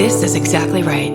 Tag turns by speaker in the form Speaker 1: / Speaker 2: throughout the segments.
Speaker 1: This is exactly right.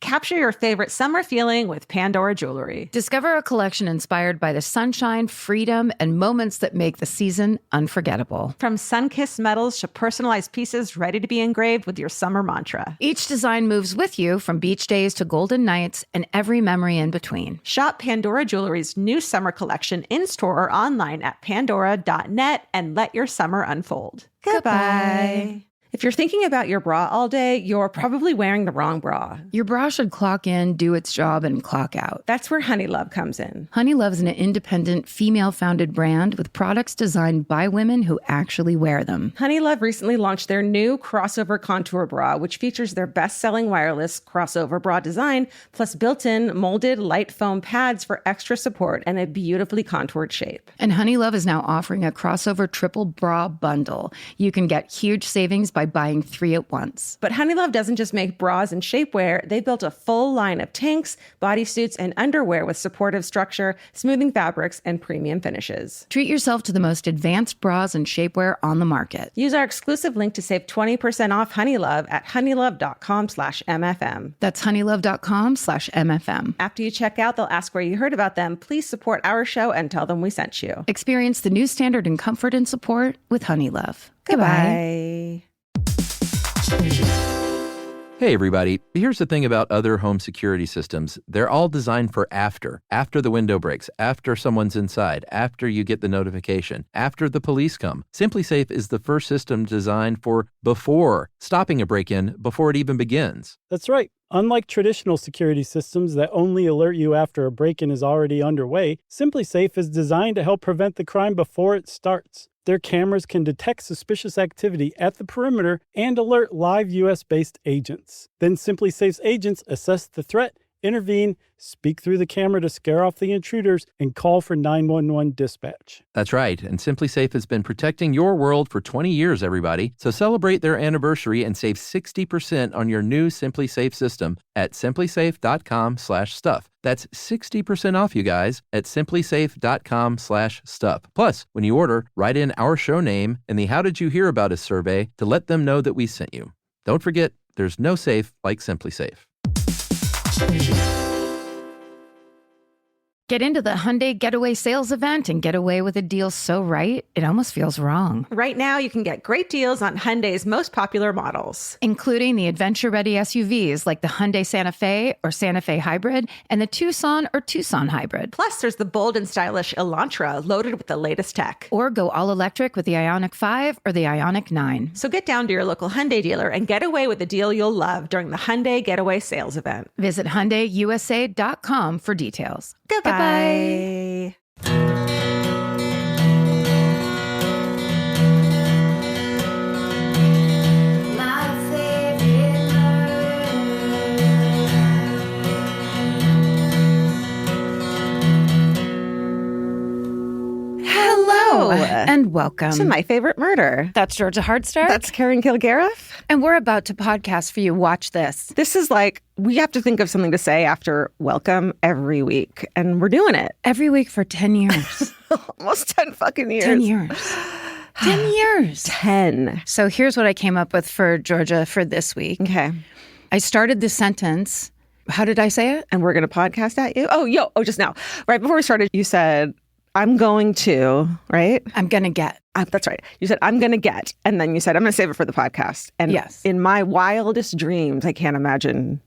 Speaker 2: Capture your favorite summer feeling with Pandora Jewelry.
Speaker 3: Discover a collection inspired by the sunshine, freedom, and moments that make the season unforgettable.
Speaker 2: From sun-kissed metals to personalized pieces ready to be engraved with your summer mantra.
Speaker 3: Each design moves with you from beach days to golden nights and every memory in between.
Speaker 2: Shop Pandora Jewelry's new summer collection in-store or online at pandora.net and let your summer unfold. Goodbye. If you're thinking about your bra all day, you're probably wearing the wrong bra.
Speaker 3: Your bra should clock in, do its job, and clock out.
Speaker 2: That's where Honeylove comes in.
Speaker 3: Honeylove is an independent, female-founded brand with products designed by women who actually wear them.
Speaker 2: Honeylove recently launched their new crossover contour bra, which features their best-selling wireless crossover bra design, plus built-in molded light foam pads for extra support and a beautifully contoured shape.
Speaker 3: And Honeylove is now offering a crossover triple bra bundle. You can get huge savings by buying 3 at once.
Speaker 2: But Honeylove doesn't just make bras and shapewear. They built a full line of tanks, bodysuits, and underwear with supportive structure, smoothing fabrics, and premium finishes.
Speaker 3: Treat yourself to the most advanced bras and shapewear on the market.
Speaker 2: Use our exclusive link to save 20% off Honeylove at honeylove.com/MFM.
Speaker 3: That's honeylove.com/MFM.
Speaker 2: After you check out, they'll ask where you heard about them. Please support our show and tell them we sent you.
Speaker 3: Experience the new standard in comfort and support with Honeylove.
Speaker 2: Goodbye.
Speaker 4: Hey everybody, here's the thing about other home security systems. They're all designed for after the window breaks, after someone's inside, after you get the notification, after the police come. SimpliSafe is the first system designed for before, stopping a break-in before it even begins.
Speaker 5: That's right. Unlike traditional security systems that only alert you after a break-in is already underway, SimpliSafe is designed to help prevent the crime before it starts. Their cameras can detect suspicious activity at the perimeter and alert live U.S.-based agents. Then SimpliSafe's agents assess the threat, intervene, speak through the camera to scare off the intruders, and call for 911 dispatch.
Speaker 4: That's right, and SimpliSafe has been protecting your world for 20 years, everybody. So celebrate their anniversary and save 60% on your new SimpliSafe system at simplysafe.com/stuff. That's 60% off, you guys, at simplysafe.com/stuff. Plus, when you order, write in our show name and the How Did You Hear About Us survey to let them know that we sent you. Don't forget, there's no safe like SimpliSafe.
Speaker 3: Get into the Hyundai Getaway Sales Event and get away with a deal so right, it almost feels wrong.
Speaker 2: Right now, you can get great deals on Hyundai's most popular models,
Speaker 3: including the adventure-ready SUVs like the Hyundai Santa Fe or Santa Fe Hybrid and the Tucson or Tucson Hybrid.
Speaker 2: Plus, there's the bold and stylish Elantra loaded with the latest tech.
Speaker 3: Or go all-electric with the Ioniq 5 or the Ioniq 9.
Speaker 2: So get down to your local Hyundai dealer and get away with a deal you'll love during the Hyundai Getaway Sales Event.
Speaker 3: Visit HyundaiUSA.com for details.
Speaker 2: Goodbye.
Speaker 3: Hello and welcome
Speaker 2: to My Favorite Murder.
Speaker 3: That's Georgia Hardstark.
Speaker 2: That's Karen Kilgariff.
Speaker 3: And we're about to podcast for you. Watch this.
Speaker 2: This is like, we have to think of something to say after welcome every week. And we're doing it.
Speaker 3: Every week for 10 years.
Speaker 2: Almost 10 fucking years.
Speaker 3: 10 years. 10 years.
Speaker 2: 10.
Speaker 3: So here's what I came up with for Georgia for this week.
Speaker 2: Okay.
Speaker 3: I started this sentence. How did I say it?
Speaker 2: And we're going to podcast at you? Just now. Right before we started, you said, I'm going to, right?
Speaker 3: I'm going to get.
Speaker 2: That's right. You said, I'm going to get. And then you said, I'm going to save it for the podcast. And
Speaker 3: yes.
Speaker 2: In my wildest dreams, I can't imagine.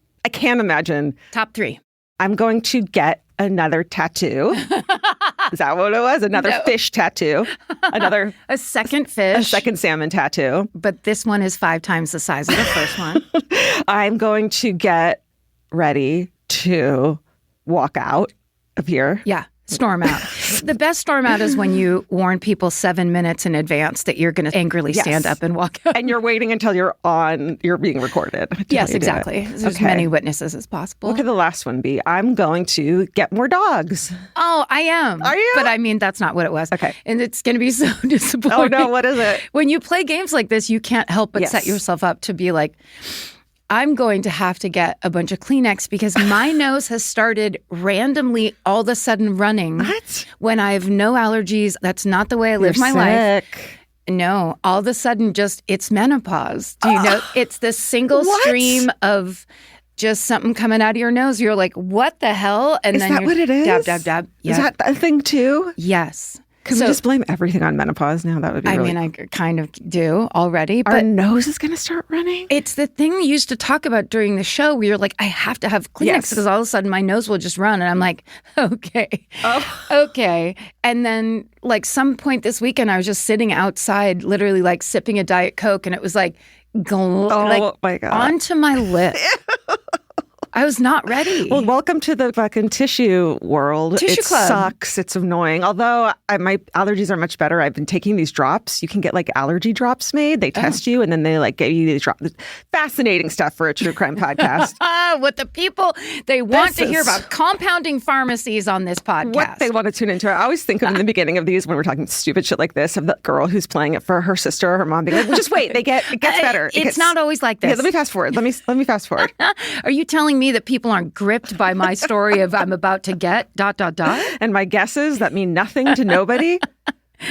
Speaker 3: Top 3.
Speaker 2: I'm going to get another tattoo. Is that what it was? Another fish tattoo. Another.
Speaker 3: A second fish.
Speaker 2: A second salmon tattoo.
Speaker 3: But this one is 5 times the size of the first one.
Speaker 2: I'm going to get ready to walk out of here.
Speaker 3: Yeah. Storm out. The best storm out is when you warn people 7 minutes in advance that you're going to angrily stand up and walk out.
Speaker 2: And you're waiting until you're being recorded.
Speaker 3: Yes, exactly. There's as many witnesses as possible.
Speaker 2: What could the last one be? I'm going to get more dogs.
Speaker 3: Oh, I am.
Speaker 2: Are you?
Speaker 3: But I mean, that's not what it was.
Speaker 2: Okay.
Speaker 3: And it's going to be so disappointing.
Speaker 2: Oh, no. What is it?
Speaker 3: When you play games like this, you can't help but set yourself up to be like, I'm going to have to get a bunch of Kleenex because my nose has started randomly all of a sudden running.
Speaker 2: What?
Speaker 3: When I have no allergies. That's not the way I live my life. No, all of a sudden, just it's menopause. Do you know? It's this single stream of just something coming out of your nose. You're like, what the hell? And
Speaker 2: is
Speaker 3: then
Speaker 2: that what it is?
Speaker 3: Dab, dab, dab.
Speaker 2: Yeah. Is that a thing too?
Speaker 3: Yes.
Speaker 2: Can we just blame everything on menopause now? That would be really...
Speaker 3: I mean, I kind of do already.
Speaker 2: Our
Speaker 3: but
Speaker 2: nose is going to start running?
Speaker 3: It's the thing you used to talk about during the show where you're like, I have to have Kleenex because all of a sudden my nose will just run. And I'm like, okay. Okay. And then like some point this weekend, I was just sitting outside, literally like sipping a Diet Coke. And it was like,
Speaker 2: my God.
Speaker 3: Onto my lip. I was not ready.
Speaker 2: Well, welcome to the fucking tissue world.
Speaker 3: Tissue club.
Speaker 2: It sucks. It's annoying. Although my allergies are much better. I've been taking these drops. You can get like allergy drops made. They test you and then they like give you these drops. Fascinating stuff for a true crime podcast.
Speaker 3: What the people, they want to hear about compounding pharmacies on this podcast.
Speaker 2: What they want to tune into. I always think of in the beginning of these when we're talking stupid shit like this of the girl who's playing it for her sister or her mom being like, well, just wait. It gets better.
Speaker 3: It's not always like this.
Speaker 2: Yeah, let me fast forward. Let me fast forward.
Speaker 3: Are you telling me that people aren't gripped by my story of I'm about to get ...
Speaker 2: And my guesses that mean nothing to nobody.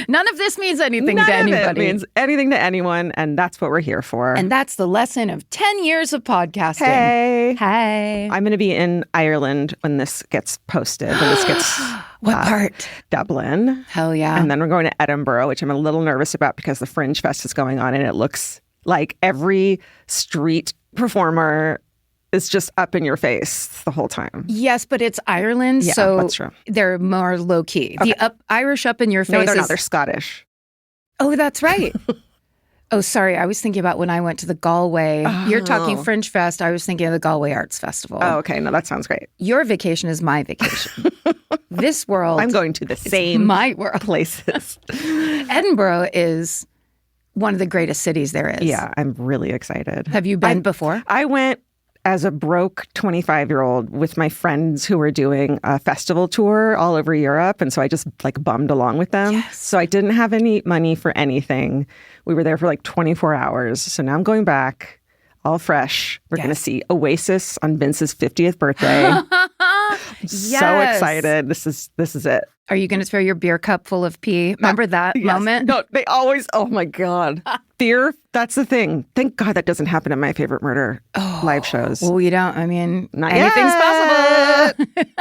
Speaker 3: None of this means anything
Speaker 2: None
Speaker 3: to anybody.
Speaker 2: Of it means anything to anyone, and that's what we're here for.
Speaker 3: And that's the lesson of 10 years of podcasting.
Speaker 2: Hey. I'm going to be in Ireland when this gets posted. When this gets
Speaker 3: what part?
Speaker 2: Dublin.
Speaker 3: Hell yeah.
Speaker 2: And then we're going to Edinburgh, which I'm a little nervous about because the Fringe Fest is going on, and it looks like every street performer is just up in your face the whole time.
Speaker 3: Yes, but it's Ireland,
Speaker 2: yeah,
Speaker 3: so
Speaker 2: that's true.
Speaker 3: They're more low key.
Speaker 2: Okay.
Speaker 3: The Irish up in your face.
Speaker 2: No, they're not. They're Scottish.
Speaker 3: Oh, that's right. Oh, sorry. I was thinking about when I went to the Galway. Oh. You're talking Fringe Fest. I was thinking of the Galway Arts Festival.
Speaker 2: Oh, okay. No, that sounds great.
Speaker 3: Your vacation is my vacation. This world.
Speaker 2: I'm going to the same
Speaker 3: my world.
Speaker 2: Places.
Speaker 3: Edinburgh is one of the greatest cities there is.
Speaker 2: Yeah, I'm really excited.
Speaker 3: Have you been before?
Speaker 2: I went as a broke 25-year-old with my friends who were doing a festival tour all over Europe. And so I just like bummed along with them.
Speaker 3: Yes.
Speaker 2: So I didn't have any money for anything. We were there for like 24 hours. So now I'm going back all fresh. We're going to see Oasis on Vince's 50th birthday. So excited. This is it.
Speaker 3: Are you going to throw your beer cup full of pee? Remember that moment?
Speaker 2: No, they always, oh my God. Beer, that's the thing. Thank God that doesn't happen at My Favorite Murder live shows.
Speaker 3: Well, we don't, I mean,
Speaker 2: not
Speaker 3: anything's
Speaker 2: yet.
Speaker 3: possible.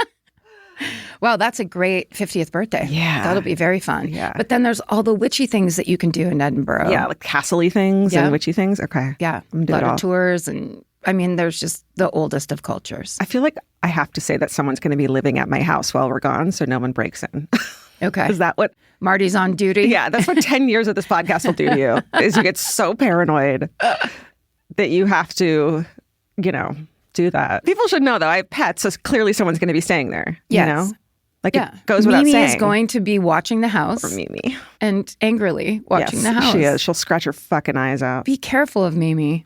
Speaker 3: Wow, that's a great 50th birthday.
Speaker 2: Yeah.
Speaker 3: That'll be very fun.
Speaker 2: Yeah.
Speaker 3: But then there's all the witchy things that you can do in Edinburgh.
Speaker 2: Yeah, like castle-y things and witchy things. Okay.
Speaker 3: Yeah, a lot of tours and I mean, there's just the oldest of cultures.
Speaker 2: I feel like I have to say that someone's going to be living at my house while we're gone so no one breaks in.
Speaker 3: Okay.
Speaker 2: Is that what?
Speaker 3: Marty's on duty?
Speaker 2: Yeah, that's what 10 years of this podcast will do to you, is you get so paranoid that you have to, do that. People should know, though, I have pets, so clearly someone's going to be staying there,
Speaker 3: yes.
Speaker 2: you know? Like, it goes without
Speaker 3: Mimi
Speaker 2: saying.
Speaker 3: is going to be watching the house.
Speaker 2: Or Mimi.
Speaker 3: And angrily watching the house.
Speaker 2: She is. She'll scratch her fucking eyes out.
Speaker 3: Be careful of Mimi.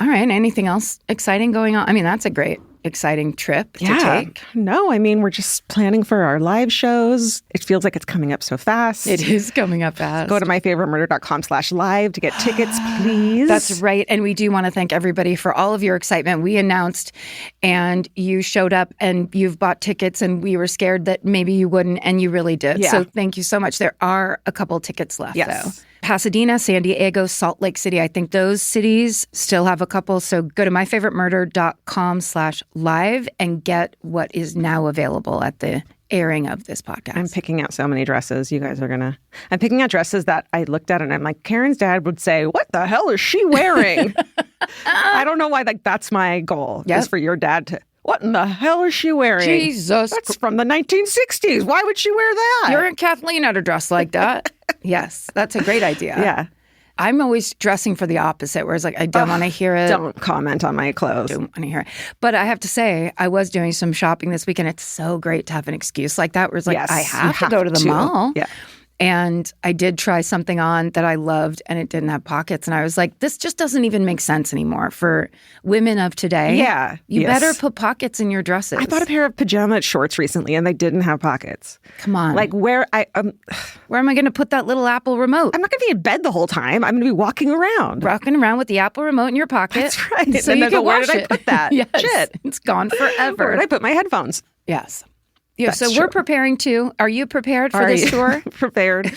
Speaker 3: All right. Anything else exciting going on? I mean, that's a great, exciting trip to take.
Speaker 2: No, I mean, we're just planning for our live shows. It feels like it's coming up so fast.
Speaker 3: It is coming up fast.
Speaker 2: Go to myfavoritemurder.com/live to get tickets, please.
Speaker 3: That's right. And we do want to thank everybody for all of your excitement. We announced and you showed up and you've bought tickets and we were scared that maybe you wouldn't and you really did.
Speaker 2: Yeah.
Speaker 3: So thank you so much. There are a couple tickets left though. Pasadena, San Diego, Salt Lake City. I think those cities still have a couple. So go to myfavoritemurder.com/live and get what is now available at the airing of this podcast.
Speaker 2: I'm picking out so many dresses. You guys are I'm picking out dresses that I looked at and I'm like, Karen's dad would say, what the hell is she wearing? I don't know why that's my goal is for your dad to, what in the hell is she wearing?
Speaker 3: Jesus.
Speaker 2: That's from the 1960s. Why would she wear that?
Speaker 3: Your Aunt Kathleen had a dress like that. Yes, that's a great idea.
Speaker 2: Yeah.
Speaker 3: I'm always dressing for the opposite, where it's like, I don't want to hear it.
Speaker 2: Don't comment on my clothes.
Speaker 3: Don't want to hear it. But I have to say, I was doing some shopping this weekend. It's so great to have an excuse like that, where it's like, I have to go to the mall.
Speaker 2: Yeah.
Speaker 3: And I did try something on that I loved, and it didn't have pockets. And I was like, this just doesn't even make sense anymore for women of today.
Speaker 2: Yeah.
Speaker 3: You better put pockets in your dresses.
Speaker 2: I bought a pair of pajama shorts recently, and they didn't have pockets.
Speaker 3: Come on.
Speaker 2: Like, where am I
Speaker 3: going to put that little Apple remote?
Speaker 2: I'm not going to be in bed the whole time. I'm going to be walking around.
Speaker 3: Walking around with the Apple remote in your pocket.
Speaker 2: That's right.
Speaker 3: So
Speaker 2: and
Speaker 3: you can
Speaker 2: where
Speaker 3: watch
Speaker 2: did
Speaker 3: it.
Speaker 2: I put that?
Speaker 3: Yes.
Speaker 2: Shit.
Speaker 3: It's gone forever.
Speaker 2: Where did I put my headphones?
Speaker 3: Yes. Yeah.
Speaker 2: That's
Speaker 3: so
Speaker 2: true.
Speaker 3: we're preparing too. Are you prepared for this tour?
Speaker 2: Prepared.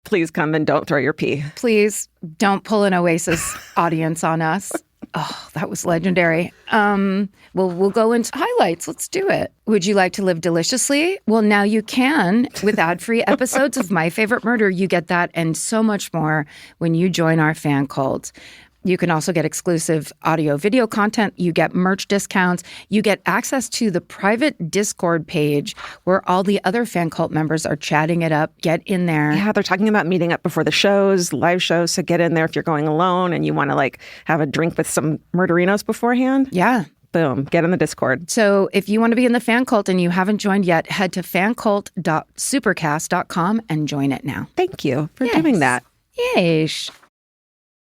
Speaker 2: Please come and don't throw your pee.
Speaker 3: Please don't pull an Oasis audience on us. Oh, that was legendary. We'll go into highlights. Let's do it. Would you like to live deliciously? Well, now you can with ad-free episodes of My Favorite Murder. You get that and so much more when you join our fan cult. You can also get exclusive audio video content. You get merch discounts. You get access to the private Discord page where all the other fan cult members are chatting it up. Get in there.
Speaker 2: Yeah, they're talking about meeting up before the shows, live shows. So get in there if you're going alone and you want to like have a drink with some murderinos beforehand.
Speaker 3: Yeah.
Speaker 2: Boom, get in the Discord.
Speaker 3: So if you want to be in the fan cult and you haven't joined yet, head to fancult.supercast.com and join it now.
Speaker 2: Thank you for doing that.
Speaker 3: Yes.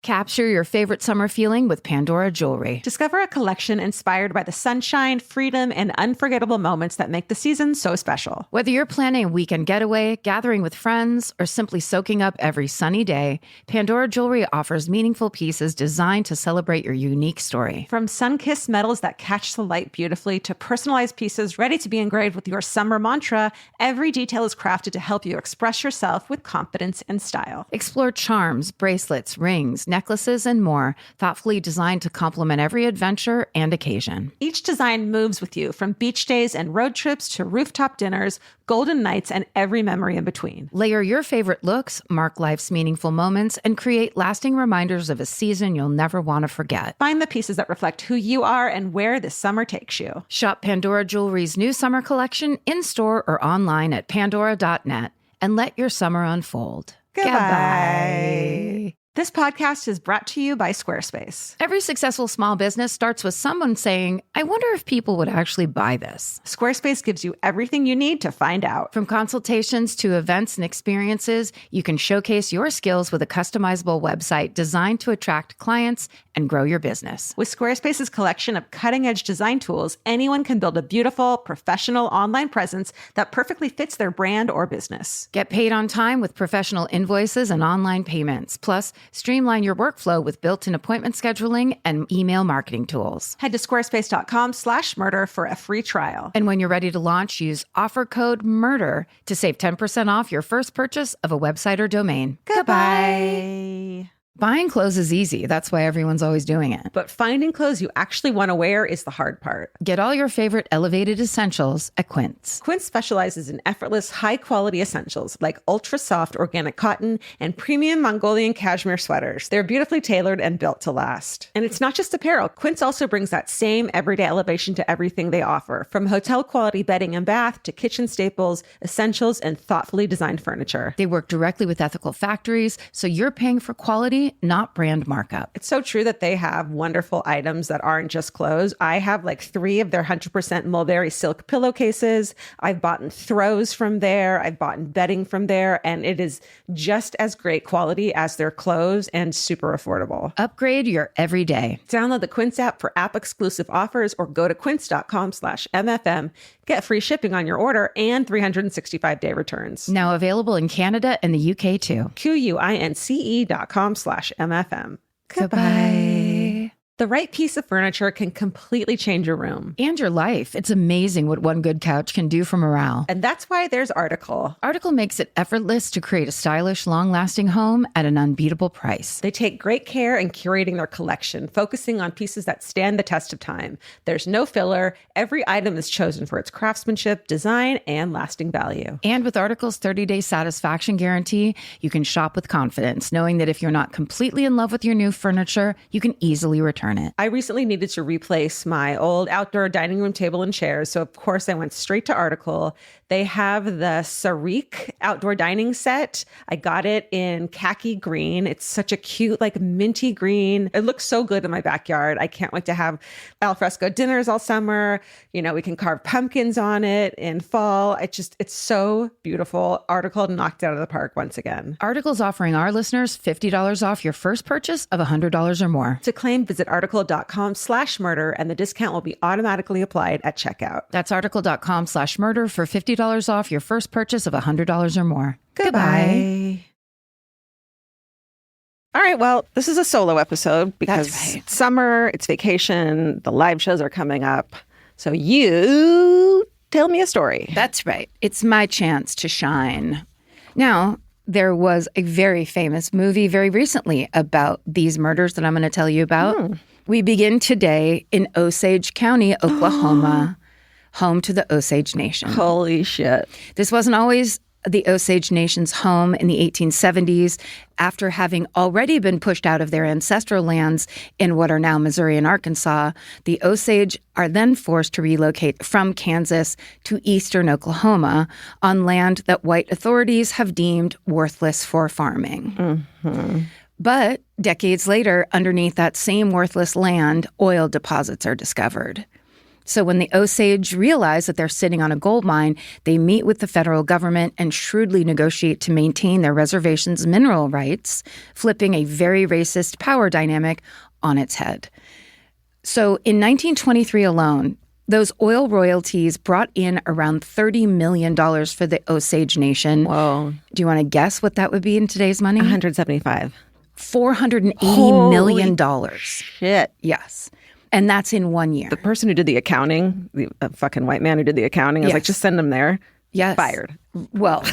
Speaker 3: Capture your favorite summer feeling with Pandora Jewelry.
Speaker 2: Discover a collection inspired by the sunshine, freedom, and unforgettable moments that make the season so special.
Speaker 3: Whether you're planning a weekend getaway, gathering with friends, or simply soaking up every sunny day, Pandora Jewelry offers meaningful pieces designed to celebrate your unique story.
Speaker 2: From sun-kissed metals that catch the light beautifully to personalized pieces ready to be engraved with your summer mantra, every detail is crafted to help you express yourself with confidence and style.
Speaker 3: Explore charms, bracelets, rings, necklaces, and more, thoughtfully designed to complement every adventure and occasion.
Speaker 2: Each design moves with you, from beach days and road trips to rooftop dinners, golden nights, and every memory in between.
Speaker 3: Layer your favorite looks, mark life's meaningful moments, and create lasting reminders of a season you'll never want to forget.
Speaker 2: Find the pieces that reflect who you are and where this summer takes you.
Speaker 3: Shop Pandora Jewelry's new summer collection in-store or online at pandora.net and let your summer unfold.
Speaker 2: Goodbye. This podcast is brought to you by Squarespace.
Speaker 3: Every successful small business starts with someone saying, I wonder if people would actually buy this.
Speaker 2: Squarespace gives you everything you need to find out.
Speaker 3: From consultations to events and experiences, you can showcase your skills with a customizable website designed to attract clients and grow your business.
Speaker 2: With Squarespace's collection of cutting-edge design tools, anyone can build a beautiful, professional online presence that perfectly fits their brand or business.
Speaker 3: Get paid on time with professional invoices and online payments. Plus, streamline your workflow with built-in appointment scheduling and email marketing tools.
Speaker 2: Head to squarespace.com/murder for a free trial.
Speaker 3: And when you're ready to launch, use offer code MURDER to save 10% off your first purchase of a website or domain.
Speaker 2: Goodbye.
Speaker 3: Buying clothes is easy. That's why everyone's always doing it.
Speaker 2: But finding clothes you actually want to wear is the hard part.
Speaker 3: Get all your favorite elevated essentials at Quince.
Speaker 2: Quince specializes in effortless, high-quality essentials like ultra-soft organic cotton and premium Mongolian cashmere sweaters. They're beautifully tailored and built to last. And it's not just apparel. Quince also brings that same everyday elevation to everything they offer, from hotel-quality bedding and bath to kitchen staples, essentials, and thoughtfully designed furniture.
Speaker 3: They work directly with ethical factories, so you're paying for quality, not brand markup.
Speaker 2: It's so true that they have wonderful items that aren't just clothes. I have like 3 of their 100% mulberry silk pillowcases. I've bought throws from there. I've bought bedding from there. And it is just as great quality as their clothes and super affordable.
Speaker 3: Upgrade your everyday.
Speaker 2: Download the Quince app for app-exclusive offers or go to quince.com/MFM. Get free shipping on your order and 365-day returns.
Speaker 3: Now available in Canada and the UK too.
Speaker 2: QUINCE.com/MFM. Goodbye. The right piece of furniture can completely change your room.
Speaker 3: And your life. It's amazing what one good couch can do for morale.
Speaker 2: And that's why there's Article.
Speaker 3: Article makes it effortless to create a stylish, long-lasting home at an unbeatable price.
Speaker 2: They take great care in curating their collection, focusing on pieces that stand the test of time. There's no filler. Every item is chosen for its craftsmanship, design, and lasting value.
Speaker 3: And with Article's 30-day satisfaction guarantee, you can shop with confidence, knowing that if you're not completely in love with your new furniture, you can easily return it.
Speaker 2: I recently needed to replace my old outdoor dining room table and chairs, so of course I went straight to Article. They have the Sarik outdoor dining set. I got it in khaki green. It's such a cute, like minty green. It looks so good in my backyard. I can't wait to have alfresco dinners all summer. You know, we can carve pumpkins on it in fall. It's so beautiful. Article knocked it out of the park once again.
Speaker 3: Article's offering our listeners $50 off your first purchase of $100 or more.
Speaker 2: To claim, visit article.com/murder and the discount will be automatically applied at checkout.
Speaker 3: That's article.com/murder for $50 off your first purchase of $100 or more.
Speaker 2: Goodbye. All right, well, this is a solo episode because it's summer, it's vacation, the live shows are coming up. So you tell me a story.
Speaker 3: That's right. It's my chance to shine. Now, there was a very famous movie very recently about these murders that I'm going to tell you about. We begin today in Osage County, Oklahoma, home to the Osage Nation.
Speaker 2: Holy shit.
Speaker 3: This wasn't always the Osage Nation's home in the 1870s. After having already been pushed out of their ancestral lands in what are now Missouri and Arkansas, the Osage are then forced to relocate from Kansas to eastern Oklahoma on land that white authorities have deemed worthless for farming. But decades later, underneath that same worthless land, oil deposits are discovered. So when the Osage realize that they're sitting on a gold mine, they meet with the federal government and shrewdly negotiate to maintain their reservation's mineral rights, flipping a very racist power dynamic on its head. So in 1923 alone, those oil royalties brought in around $30 million for the Osage Nation.
Speaker 2: Whoa.
Speaker 3: Do you want to guess what that would be in today's money?
Speaker 2: 175.
Speaker 3: $480 million.
Speaker 2: Shit.
Speaker 3: Yes. And that's in 1 year.
Speaker 2: The person who did the accounting, the fucking white man who did the accounting, was like, just send them there.
Speaker 3: Yes.
Speaker 2: Fired.
Speaker 3: Well,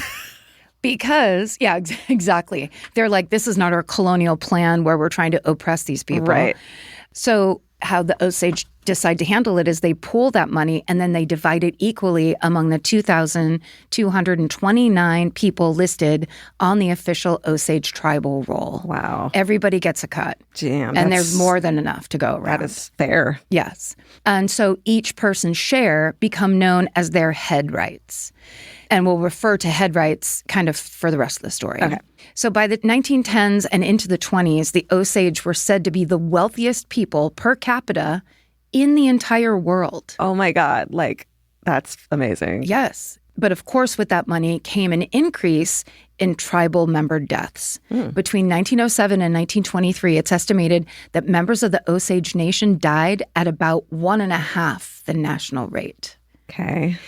Speaker 3: because, yeah, exactly. They're like, this is not our colonial plan where we're trying to oppress these people.
Speaker 2: Right.
Speaker 3: So how the Osage decide to handle it is they pool that money and then they divide it equally among the 2,229 people listed on the official Osage tribal roll.
Speaker 2: Wow.
Speaker 3: Everybody gets a cut.
Speaker 2: Damn.
Speaker 3: And there's more than enough to go around.
Speaker 2: That is fair.
Speaker 3: Yes. And so each person's share become known as their head rights. And we'll refer to head rights kind of for the rest of the story.
Speaker 2: Okay.
Speaker 3: So by the 1910s and into the 20s, the Osage were said to be the wealthiest people per capita in the entire world.
Speaker 2: Oh my God. Like, that's amazing.
Speaker 3: Yes. But of course, with that money came an increase in tribal member deaths. Between 1907 and 1923, it's estimated that members of the Osage Nation died at about 1.5 the national rate.
Speaker 2: Okay.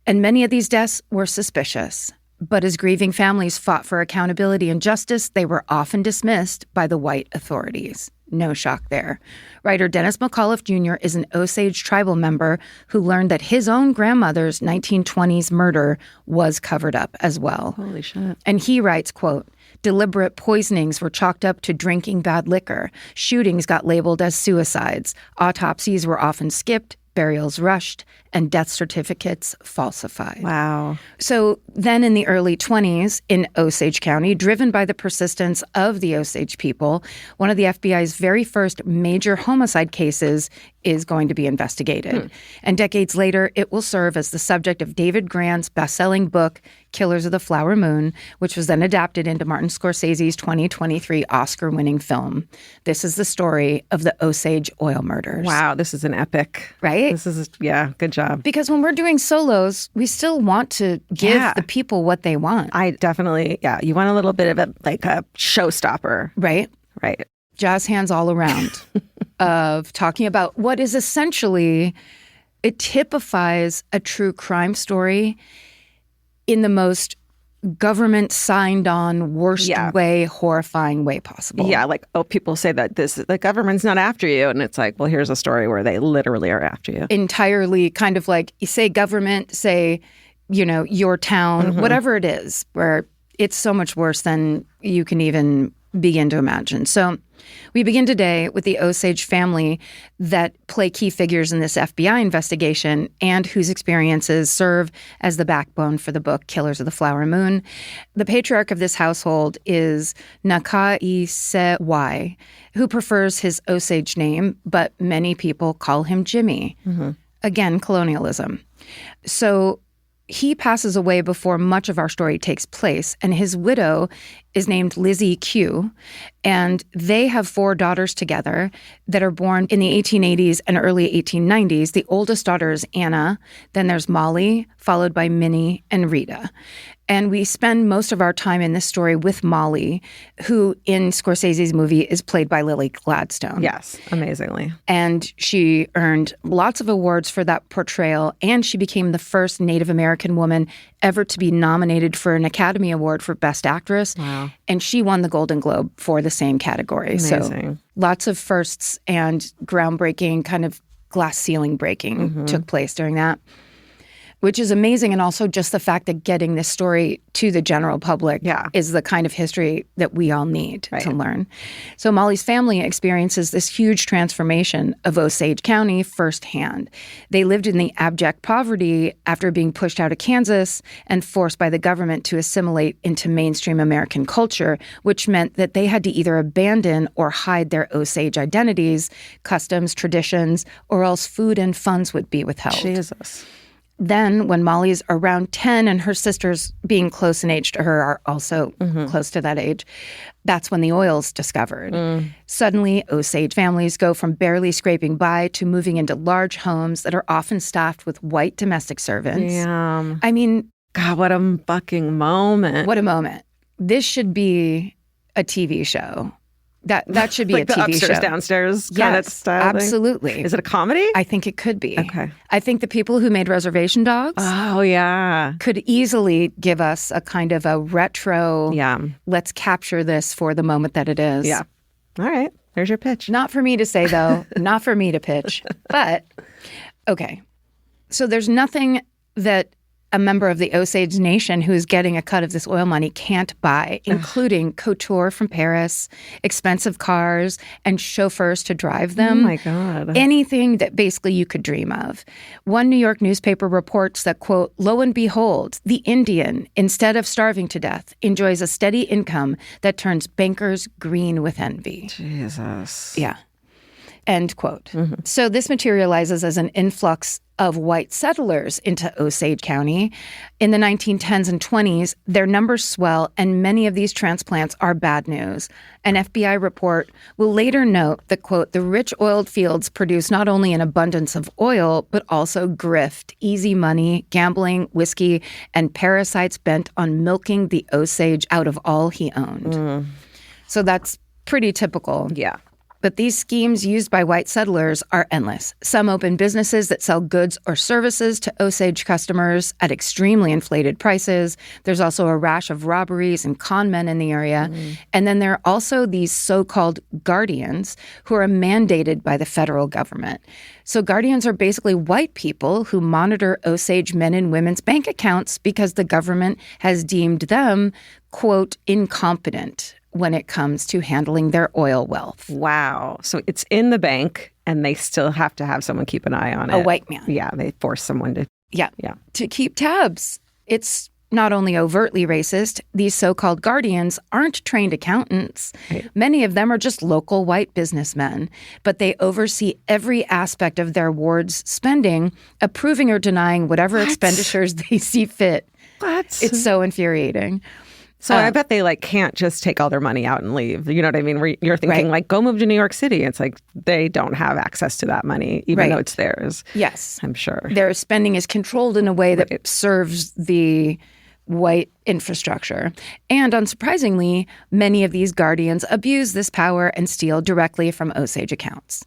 Speaker 3: And many of these deaths were suspicious. But as grieving families fought for accountability and justice, they were often dismissed by the white authorities. No shock there. Writer Dennis McAuliffe Jr. is an Osage tribal member who learned that his own grandmother's 1920s murder was covered up as well.
Speaker 2: Holy shit.
Speaker 3: And he writes, quote, deliberate poisonings were chalked up to drinking bad liquor. Shootings got labeled as suicides. Autopsies were often skipped, burials rushed, and death certificates falsified.
Speaker 2: Wow.
Speaker 3: So then in the early 20s in Osage County, driven by the persistence of the Osage people, one of the FBI's very first major homicide cases is going to be investigated. And decades later, it will serve as the subject of David Grant's best-selling book, Killers of the Flower Moon, which was then adapted into Martin Scorsese's 2023 Oscar-winning film. This is the story of the Osage oil murders.
Speaker 2: Wow, this is an epic.
Speaker 3: Right?
Speaker 2: This is, yeah, good job.
Speaker 3: Because when we're doing solos, we still want to give the people what they want.
Speaker 2: I definitely, you want a little bit of a showstopper.
Speaker 3: Right?
Speaker 2: Right.
Speaker 3: Jazz hands all around of talking about what is essentially, it typifies a true crime story in the most government signed on worst way, horrifying way possible.
Speaker 2: Yeah, like, people say that the government's not after you. And it's like, well, here's a story where they literally are after you.
Speaker 3: Entirely kind of like, you say government, say, your town, whatever it is, where it's so much worse than you can even begin to imagine. So we begin today with the Osage family that play key figures in this FBI investigation and whose experiences serve as the backbone for the book Killers of the Flower Moon. The patriarch of this household is Nakaisewai, who prefers his Osage name, but many people call him Jimmy. Again, colonialism. So he passes away before much of our story takes place, and his widow is named Lizzie Q, and they have 4 daughters together that are born in the 1880s and early 1890s. The oldest daughter is Anna, then there's Molly, followed by Minnie and Rita. And we spend most of our time in this story with Molly, who in Scorsese's movie is played by Lily Gladstone.
Speaker 2: Yes, amazingly.
Speaker 3: And she earned lots of awards for that portrayal, and she became the first Native American woman ever to be nominated for an Academy Award for Best Actress.
Speaker 2: Wow.
Speaker 3: And she won the Golden Globe for the same category.
Speaker 2: Amazing.
Speaker 3: So lots of firsts and groundbreaking, kind of glass ceiling breaking took place during that. which is amazing. And also just the fact that getting this story to the general public is the kind of history that we all need to learn. So Molly's family experiences this huge transformation of Osage County firsthand. They lived in the abject poverty after being pushed out of Kansas and forced by the government to assimilate into mainstream American culture, which meant that they had to either abandon or hide their Osage identities, customs, traditions, or else food and funds would be withheld.
Speaker 2: Jesus.
Speaker 3: Then, when Molly's around 10 and her sisters, being close in age to her, are also close to that age, that's when the oil's discovered. Suddenly, Osage families go from barely scraping by to moving into large homes that are often staffed with white domestic servants.
Speaker 2: Damn.
Speaker 3: I mean...
Speaker 2: God, what a fucking moment.
Speaker 3: What a moment. This should be a TV show. That should be
Speaker 2: like
Speaker 3: a TV
Speaker 2: the upstairs,
Speaker 3: show.
Speaker 2: Downstairs kind of style thing?
Speaker 3: Absolutely.
Speaker 2: Is it a comedy?
Speaker 3: I think it could be.
Speaker 2: Okay.
Speaker 3: I think the people who made Reservation Dogs could easily give us a kind of a retro, let's capture this for the moment that it is.
Speaker 2: Yeah. All right. There's your pitch.
Speaker 3: Not for me to say, though. Not for me to pitch. But, okay. So there's nothing that a member of the Osage Nation who's getting a cut of this oil money can't buy, including couture from Paris, expensive cars, and chauffeurs to drive them.
Speaker 2: Oh, my God.
Speaker 3: Anything that basically you could dream of. One New York newspaper reports that, quote, lo and behold, the Indian, instead of starving to death, enjoys a steady income that turns bankers green with envy.
Speaker 2: Jesus.
Speaker 3: Yeah. End quote. So this materializes as an influx of white settlers into Osage County. In the 1910s and 20s, their numbers swell, and many of these transplants are bad news. An FBI report will later note that, quote, the rich oiled fields produce not only an abundance of oil, but also grift, easy money, gambling, whiskey, and parasites bent on milking the Osage out of all he owned. So that's pretty typical.
Speaker 2: Yeah.
Speaker 3: But these schemes used by white settlers are endless. Some open businesses that sell goods or services to Osage customers at extremely inflated prices. There's also a rash of robberies and con men in the area. And then there are also these so-called guardians who are mandated by the federal government. So guardians are basically white people who monitor Osage men and women's bank accounts because the government has deemed them, quote, incompetent when it comes to handling their oil wealth.
Speaker 2: Wow. So it's in the bank, and they still have to have someone keep an eye on it.
Speaker 3: A white man.
Speaker 2: Yeah, they force someone to.
Speaker 3: Yeah. To keep tabs. It's not only overtly racist, these so-called guardians aren't trained accountants. Right. Many of them are just local white businessmen, but they oversee every aspect of their ward's spending, approving or denying whatever expenditures they see fit.
Speaker 2: What?
Speaker 3: It's so infuriating.
Speaker 2: So I bet they can't just take all their money out and leave. You know what I mean? Where you're thinking go move to New York City. It's like they don't have access to that money, even though it's theirs.
Speaker 3: Yes.
Speaker 2: I'm sure.
Speaker 3: Their spending is controlled in a way that serves the white infrastructure. And unsurprisingly, many of these guardians abuse this power and steal directly from Osage accounts.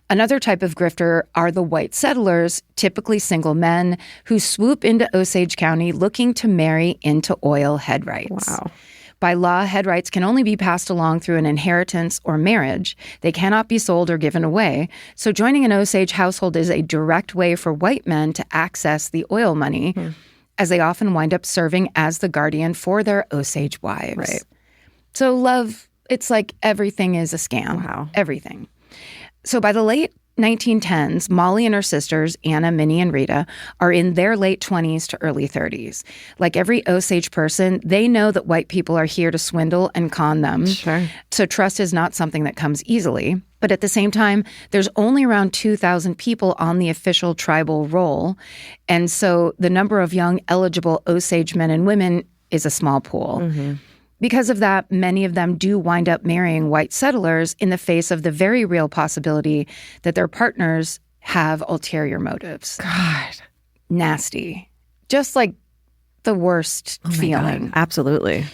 Speaker 3: Another type of grifter are the white settlers, typically single men, who swoop into Osage County looking to marry into oil head rights.
Speaker 2: Wow.
Speaker 3: By law, head rights can only be passed along through an inheritance or marriage. They cannot be sold or given away. So joining an Osage household is a direct way for white men to access the oil money, as they often wind up serving as the guardian for their Osage wives.
Speaker 2: Right.
Speaker 3: So love, it's like everything is a scam.
Speaker 2: Wow.
Speaker 3: Everything. So by the late 1910s, Molly and her sisters, Anna, Minnie, and Rita, are in their late 20s to early 30s. Like every Osage person, they know that white people are here to swindle and con them.
Speaker 2: Sure.
Speaker 3: So trust is not something that comes easily. But at the same time, there's only around 2,000 people on the official tribal roll. And so the number of young, eligible Osage men and women is a small pool. Because of that, many of them do wind up marrying white settlers in the face of the very real possibility that their partners have ulterior motives.
Speaker 2: God.
Speaker 3: Nasty. Just like the worst feeling.
Speaker 2: God. Absolutely.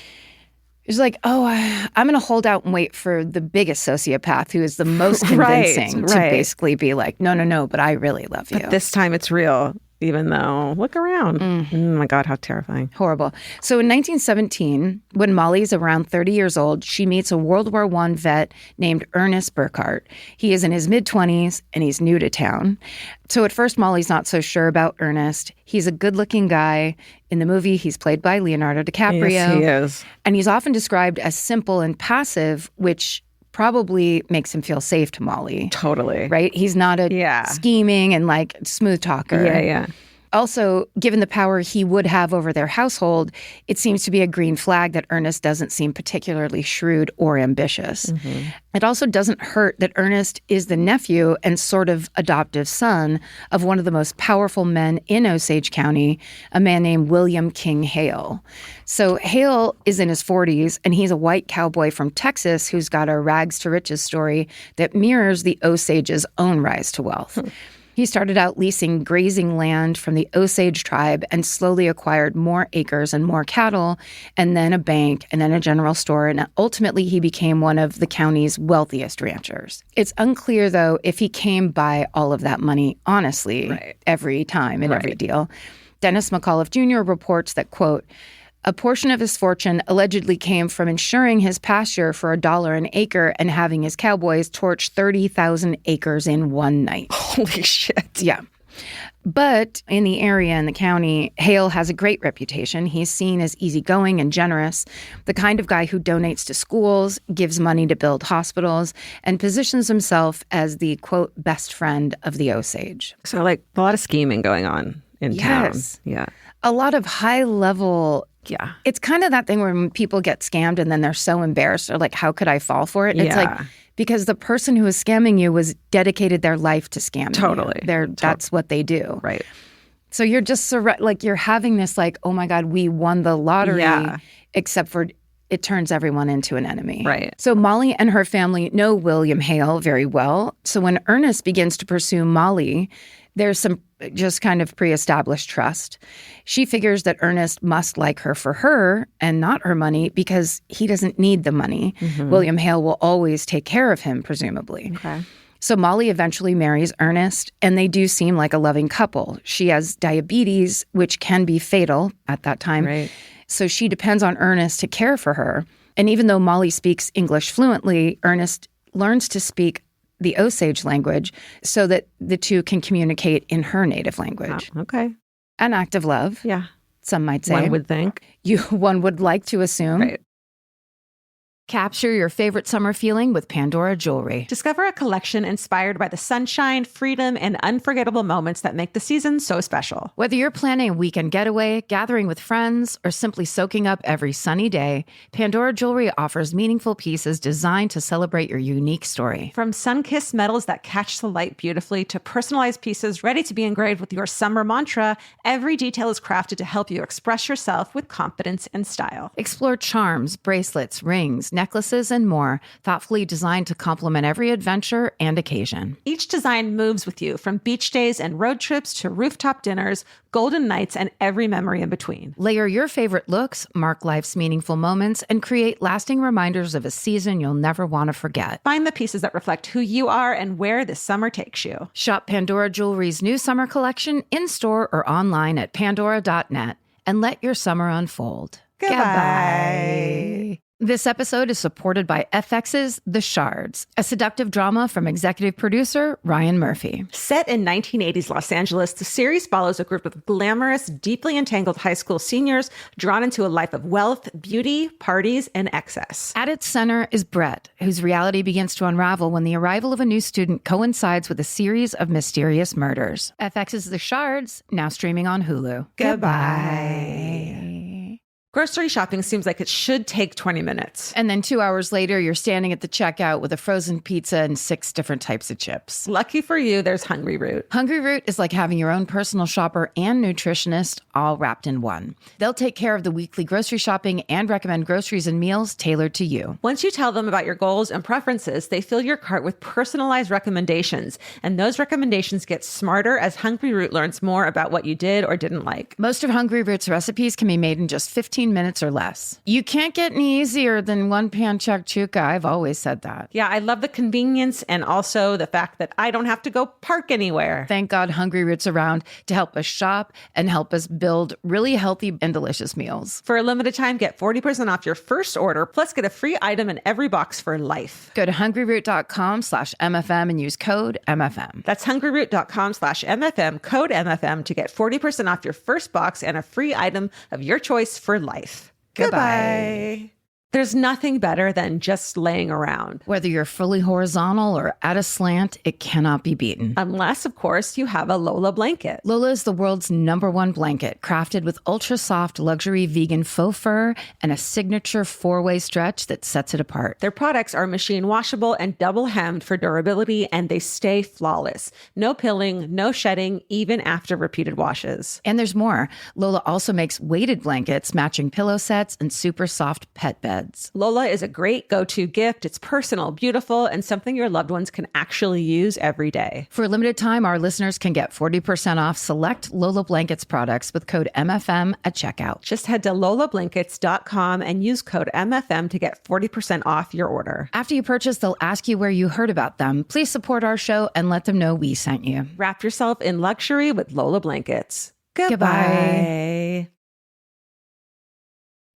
Speaker 3: It's like, I'm going to hold out and wait for the biggest sociopath who is the most convincing to basically be like, no, but I really love you.
Speaker 2: But this time it's real. even though look around. Oh my God, how terrifying.
Speaker 3: Horrible. So in 1917, when Molly's around 30 years old, she meets a World War I vet named Ernest Burkhart. He is in his mid-20s and he's new to town. So at first, Molly's not so sure about Ernest. He's a good-looking guy. In the movie, he's played by Leonardo DiCaprio.
Speaker 2: Yes, he is.
Speaker 3: And he's often described as simple and passive, which probably makes him feel safe to Molly.
Speaker 2: Totally.
Speaker 3: Right? He's not a scheming and like smooth talker.
Speaker 2: Yeah.
Speaker 3: Also, given the power he would have over their household, it seems to be a green flag that Ernest doesn't seem particularly shrewd or ambitious. It also doesn't hurt that Ernest is the nephew and sort of adoptive son of one of the most powerful men in Osage County, a man named William King Hale. So Hale is in his 40s, and he's a white cowboy from Texas who's got a rags to riches story that mirrors the Osage's own rise to wealth. He started out leasing grazing land from the Osage tribe and slowly acquired more acres and more cattle, and then a bank, and then a general store, and ultimately he became one of the county's wealthiest ranchers. It's unclear, though, if he came by all of that money honestly every time in every deal. Dennis McAuliffe Jr. reports that, quote, a portion of his fortune allegedly came from insuring his pasture for $1 an acre and having his cowboys torch 30,000 acres in one night.
Speaker 2: Holy shit.
Speaker 3: Yeah. But in the area and the county, Hale has a great reputation. He's seen as easygoing and generous, the kind of guy who donates to schools, gives money to build hospitals, and positions himself as the, quote, best friend of the Osage.
Speaker 2: So like a lot of scheming going on in town. Yeah.
Speaker 3: A lot of high level.
Speaker 2: Yeah.
Speaker 3: It's kind of that thing where when people get scammed and then they're so embarrassed or like, how could I fall for it? It's like, because the person who was scamming you was dedicated their life to scamming you. That's what they do.
Speaker 2: Right.
Speaker 3: So you're just like, you're having this like, oh my God, we won the lottery, except for it turns everyone into an enemy.
Speaker 2: Right.
Speaker 3: So Molly and her family know William Hale very well. So when Ernest begins to pursue Molly, there's some just kind of pre-established trust. She figures that Ernest must like her for her and not her money because he doesn't need the money. William Hale will always take care of him, presumably.
Speaker 2: Okay.
Speaker 3: So Molly eventually marries Ernest, and they do seem like a loving couple. She has diabetes, which can be fatal at that time.
Speaker 2: Right.
Speaker 3: So she depends on Ernest to care for her. And even though Molly speaks English fluently, Ernest learns to speak the Osage language so that the two can communicate in her native language.
Speaker 2: Oh, okay.
Speaker 3: An act of love.
Speaker 2: Yeah.
Speaker 3: Some might say.
Speaker 2: One would think.
Speaker 3: One would like to assume.
Speaker 2: Right.
Speaker 3: Capture your favorite summer feeling with Pandora Jewelry.
Speaker 2: Discover a collection inspired by the sunshine, freedom, and unforgettable moments that make the season so special.
Speaker 3: Whether you're planning a weekend getaway, gathering with friends, or simply soaking up every sunny day, Pandora Jewelry offers meaningful pieces designed to celebrate your unique story.
Speaker 2: From sun-kissed metals that catch the light beautifully to personalized pieces ready to be engraved with your summer mantra, every detail is crafted to help you express yourself with confidence and style.
Speaker 3: Explore charms, bracelets, rings, necklaces, and more, thoughtfully designed to complement every adventure and occasion.
Speaker 2: Each design moves with you, from beach days and road trips to rooftop dinners, golden nights, and every memory in between.
Speaker 3: Layer your favorite looks, mark life's meaningful moments, and create lasting reminders of a season you'll never want to forget.
Speaker 2: Find the pieces that reflect who you are and where this summer takes you.
Speaker 3: Shop Pandora Jewelry's new summer collection in-store or online at pandora.net and let your summer unfold.
Speaker 2: Goodbye.
Speaker 3: This episode is supported by FX's The Shards, a seductive drama from executive producer Ryan Murphy.
Speaker 2: Set in 1980s Los Angeles, the series follows a group of glamorous, deeply entangled high school seniors drawn into a life of wealth, beauty, parties, and excess.
Speaker 3: At its center is Brett, whose reality begins to unravel when the arrival of a new student coincides with a series of mysterious murders. FX's The Shards, now streaming on Hulu.
Speaker 2: Goodbye. Grocery shopping seems like it should take 20 minutes.
Speaker 3: And then 2 hours later, you're standing at the checkout with a frozen pizza and 6 different types of chips.
Speaker 2: Lucky for you, there's Hungry Root.
Speaker 3: Hungry Root is like having your own personal shopper and nutritionist all wrapped in one. They'll take care of the weekly grocery shopping and recommend groceries and meals tailored to you.
Speaker 2: Once you tell them about your goals and preferences, they fill your cart with personalized recommendations. And those recommendations get smarter as Hungry Root learns more about what you did or didn't like.
Speaker 3: Most of Hungry Root's recipes can be made in just 15 15 minutes or less. You can't get any easier than one pan shakshuka. I've always said that.
Speaker 2: Yeah, I love the convenience and also the fact that I don't have to go park anywhere.
Speaker 3: Thank God Hungry Root's around to help us shop and help us build really healthy and delicious meals.
Speaker 2: For a limited time, get 40% off your first order, plus get a free item in every box for life.
Speaker 3: Go to hungryroot.com/MFM and use code MFM.
Speaker 2: That's hungryroot.com/MFM, code MFM to get 40% off your first box and a free item of your choice for life. Goodbye. There's nothing better than just laying around.
Speaker 3: Whether you're fully horizontal or at a slant, it cannot be beaten.
Speaker 2: Unless, of course, you have a Lola blanket.
Speaker 3: Lola is the world's #1 blanket, crafted with ultra-soft luxury vegan faux fur and a signature 4-way stretch that sets it apart.
Speaker 2: Their products are machine washable and double hemmed for durability, and they stay flawless. No pilling, no shedding, even after repeated washes.
Speaker 3: And there's more. Lola also makes weighted blankets, matching pillow sets, and super soft pet beds.
Speaker 2: Lola is a great go-to gift. It's personal, beautiful, and something your loved ones can actually use every day.
Speaker 3: For a limited time, our listeners can get 40% off select Lola Blankets products with code MFM at checkout.
Speaker 2: Just head to lolablankets.com and use code MFM to get 40% off your order.
Speaker 3: After you purchase, they'll ask you where you heard about them. Please support our show and let them know we sent you.
Speaker 2: Wrap yourself in luxury with Lola Blankets.
Speaker 3: Goodbye.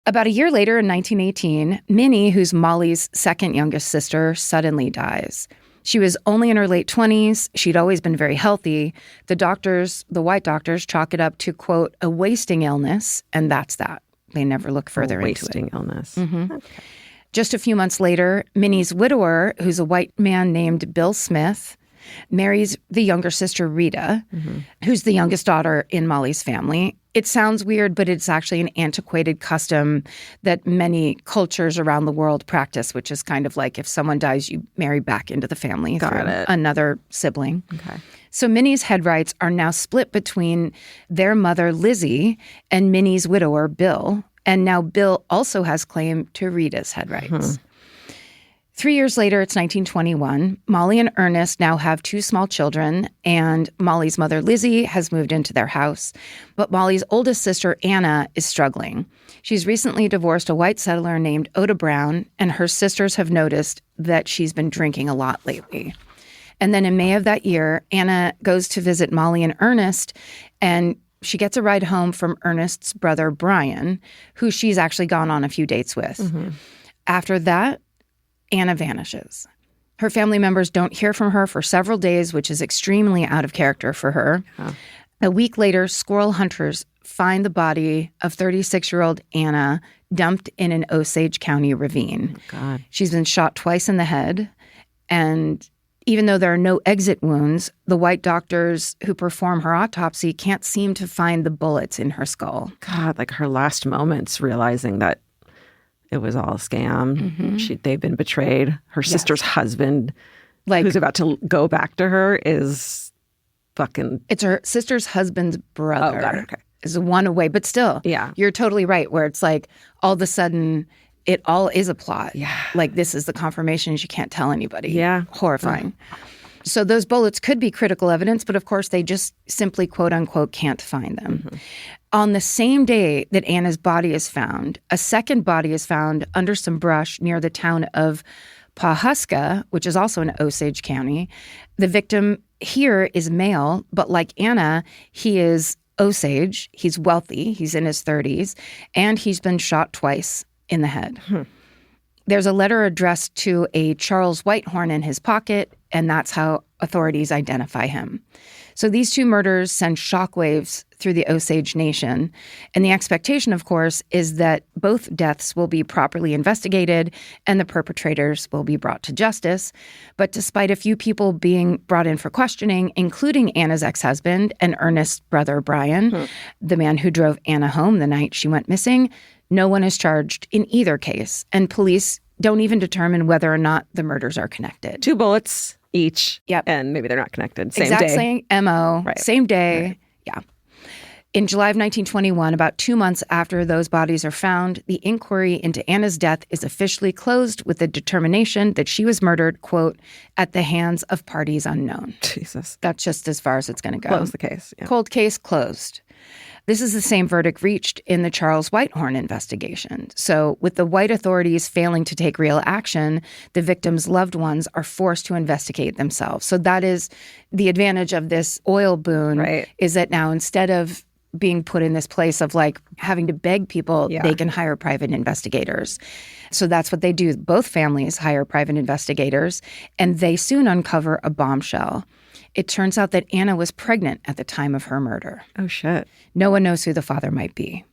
Speaker 3: About a year later in 1918, Minnie, who's Molly's second youngest sister, suddenly dies. She was only in her late 20s. She'd always been very healthy. The white doctors, chalk it up to, quote, a wasting illness, and that's that. They never look further into it.
Speaker 2: Wasting illness.
Speaker 3: Mm-hmm. Okay. Just a few months later, Minnie's widower, who's a white man named Bill Smith, marries the younger sister, Rita, who's the youngest daughter in Molly's family. It sounds weird, but it's actually an antiquated custom that many cultures around the world practice, which is kind of like if someone dies, you marry back into the family through another sibling.
Speaker 2: Okay.
Speaker 3: So Minnie's head rights are now split between their mother, Lizzie, and Minnie's widower, Bill. And now Bill also has claim to Rita's head rights. 3 years later, it's 1921. Molly and Ernest now have 2 small children, and Molly's mother, Lizzie, has moved into their house. But Molly's oldest sister, Anna, is struggling. She's recently divorced a white settler named Oda Brown, and her sisters have noticed that she's been drinking a lot lately. And then in May of that year, Anna goes to visit Molly and Ernest, and she gets a ride home from Ernest's brother, Brian, who she's actually gone on a few dates with. After that, Anna vanishes. Her family members don't hear from her for several days, which is extremely out of character for her. A week later, squirrel hunters find the body of 36-year-old Anna dumped in an Osage County ravine.
Speaker 2: Oh, God.
Speaker 3: She's been shot twice in the head, and even though there are no exit wounds, the white doctors who perform her autopsy can't seem to find the bullets in her skull.
Speaker 2: God, like her last moments realizing that it was all a scam. They've been betrayed. Her sister's husband, who's about to go back to her, is fucking...
Speaker 3: It's her sister's husband's brother.
Speaker 2: Oh, got it. Okay.
Speaker 3: Is one away. But still, you're totally right, where it's like all of a sudden it all is a plot.
Speaker 2: Yeah.
Speaker 3: Like this is the confirmation she can't tell anybody.
Speaker 2: Yeah.
Speaker 3: Horrifying. So those bullets could be critical evidence, but of course they just simply, quote unquote, can't find them. On the same day that Anna's body is found, a second body is found under some brush near the town of Pawhuska, which is also in Osage County. The victim here is male, but like Anna, he is Osage. He's wealthy. He's in his 30s, and he's been shot twice in the head. There's a letter addressed to a Charles Whitehorn in his pocket, and that's how authorities identify him. So these 2 murders send shockwaves through the Osage Nation. And the expectation, of course, is that both deaths will be properly investigated and the perpetrators will be brought to justice. But despite a few people being brought in for questioning, including Anna's ex-husband and Ernest's brother, Brian, the man who drove Anna home the night she went missing, no one is charged in either case. And police don't even determine whether or not the murders are connected.
Speaker 2: 2 bullets each.
Speaker 3: Yep.
Speaker 2: And maybe they're not connected. Same
Speaker 3: exact
Speaker 2: day.
Speaker 3: Same MO.
Speaker 2: Right.
Speaker 3: Same day.
Speaker 2: Right.
Speaker 3: Yeah. In July of 1921, about 2 months after those bodies are found, the inquiry into Anna's death is officially closed with the determination that she was murdered, quote, at the hands of parties unknown.
Speaker 2: Jesus.
Speaker 3: That's just as far as it's going to go.
Speaker 2: Close the case. Yeah.
Speaker 3: Cold case closed. This is the same verdict reached in the Charles Whitehorn investigation. So with the white authorities failing to take real action, the victims' loved ones are forced to investigate themselves. So that is the advantage of this oil boon, is that now instead of being put in this place of like having to beg people, they can hire private investigators. So that's what they do. Both families hire private investigators, and they soon uncover a bombshell. It turns out that Anna was pregnant at the time of her murder.
Speaker 2: Oh, shit.
Speaker 3: No one knows who the father might be.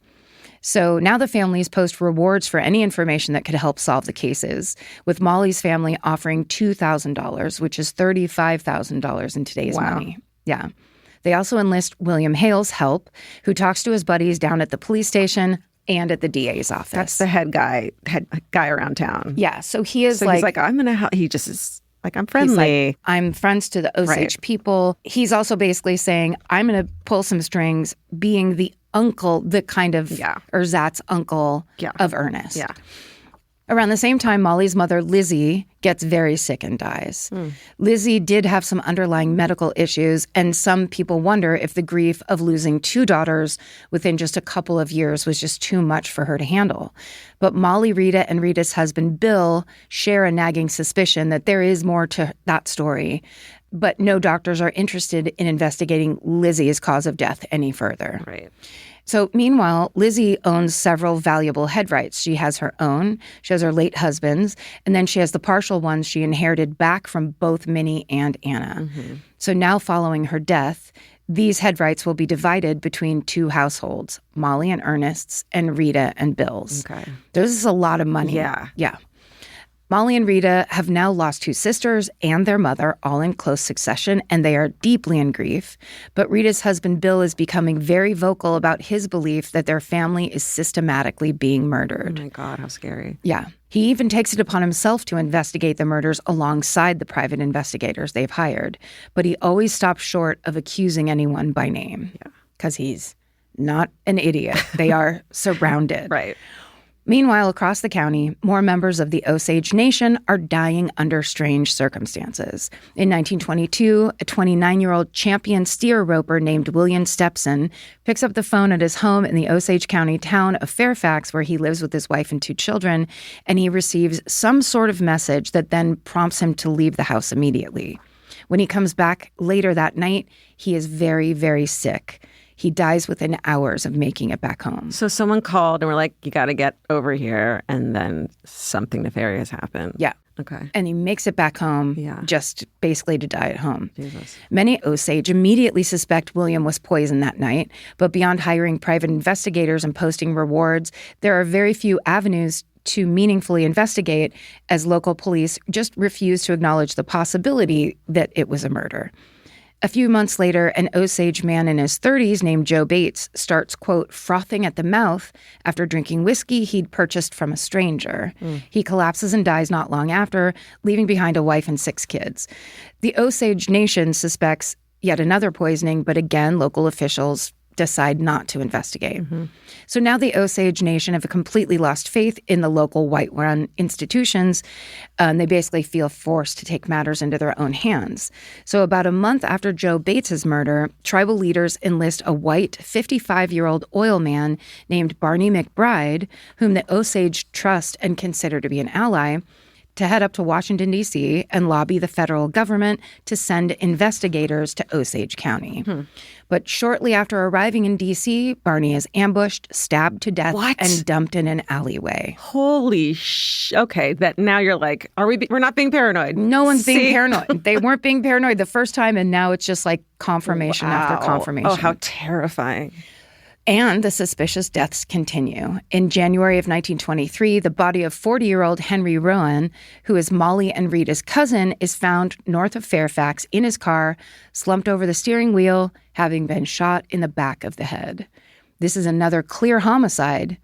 Speaker 3: So now the families post rewards for any information that could help solve the cases, with Molly's family offering $2,000, which is $35,000 in today's money. Yeah. They also enlist William Hale's help, who talks to his buddies down at the police station and at the DA's office.
Speaker 2: That's the head guy around town.
Speaker 3: Yeah, so he is
Speaker 2: he's like, I'm going to help. He just is like, I'm friendly.
Speaker 3: Like, I'm friends to the Osage people. He's also basically saying, I'm going to pull some strings, being the uncle, the kind of, or Zat's uncle of Ernest.
Speaker 2: Yeah.
Speaker 3: Around the same time, Molly's mother, Lizzie, gets very sick and dies. Lizzie did have some underlying medical issues, and some people wonder if the grief of losing two daughters within just a couple of years was just too much for her to handle. But Molly, Rita, and Rita's husband, Bill, share a nagging suspicion that there is more to that story, but no doctors are interested in investigating Lizzie's cause of death any further.
Speaker 2: Right.
Speaker 3: So meanwhile, Lizzie owns several valuable head rights. She has her own, she has her late husband's, and then she has the partial ones she inherited back from both Minnie and Anna. So now following her death, these head rights will be divided between two households, Molly and Ernest's and Rita and Bill's.
Speaker 2: Okay.
Speaker 3: There's a lot of money.
Speaker 2: Yeah.
Speaker 3: Yeah. Molly and Rita have now lost two sisters and their mother, all in close succession, and they are deeply in grief. But Rita's husband, Bill, is becoming very vocal about his belief that their family is systematically being murdered.
Speaker 2: Oh, my God, how scary.
Speaker 3: Yeah. He even takes it upon himself to investigate the murders alongside the private investigators they've hired. But he always stops short of accusing anyone by name. Yeah. Because he's not an idiot. They are surrounded.
Speaker 2: Right.
Speaker 3: Meanwhile, across the county, more members of the Osage Nation are dying under strange circumstances. In 1922, a 29-year-old champion steer roper named William Stepson picks up the phone at his home in the Osage County town of Fairfax, where he lives with his wife and two children, and he receives some sort of message that then prompts him to leave the house immediately. When he comes back later that night, he is very, very sick. He dies within hours of making it back home.
Speaker 2: So someone called and we're like, you got to get over here. And then something nefarious happened.
Speaker 3: Yeah.
Speaker 2: Okay.
Speaker 3: And he makes it back home just basically to die at home.
Speaker 2: Jesus.
Speaker 3: Many Osage immediately suspect William was poisoned that night. But beyond hiring private investigators and posting rewards, there are very few avenues to meaningfully investigate, as local police just refuse to acknowledge the possibility that it was a murder. A few months later, an Osage man in his 30s named Joe Bates starts, quote, frothing at the mouth after drinking whiskey he'd purchased from a stranger. He collapses and dies not long after, leaving behind a wife and 6 kids. The Osage Nation suspects yet another poisoning, but again, local officials decide not to investigate. So now the Osage Nation have completely lost faith in the local white-run institutions, and they basically feel forced to take matters into their own hands. So about a month after Joe Bates's murder, tribal leaders enlist a white 55-year-old oil man named Barney McBride, whom the Osage trust and consider to be an ally, to head up to Washington, D.C. and lobby the federal government to send investigators to Osage County. But shortly after arriving in D.C., Barney is ambushed, stabbed to death, and dumped in an alleyway.
Speaker 2: Holy okay, that now you're like, we're not being paranoid.
Speaker 3: No one's being paranoid. They weren't being paranoid the first time, and now it's just like confirmation after confirmation.
Speaker 2: Oh, how terrifying.
Speaker 3: And the suspicious deaths continue. In January of 1923, the body of 40-year-old Henry Rowan, who is Molly and Rita's cousin, is found north of Fairfax in his car, slumped over the steering wheel, having been shot in the back of the head. This is another clear homicide,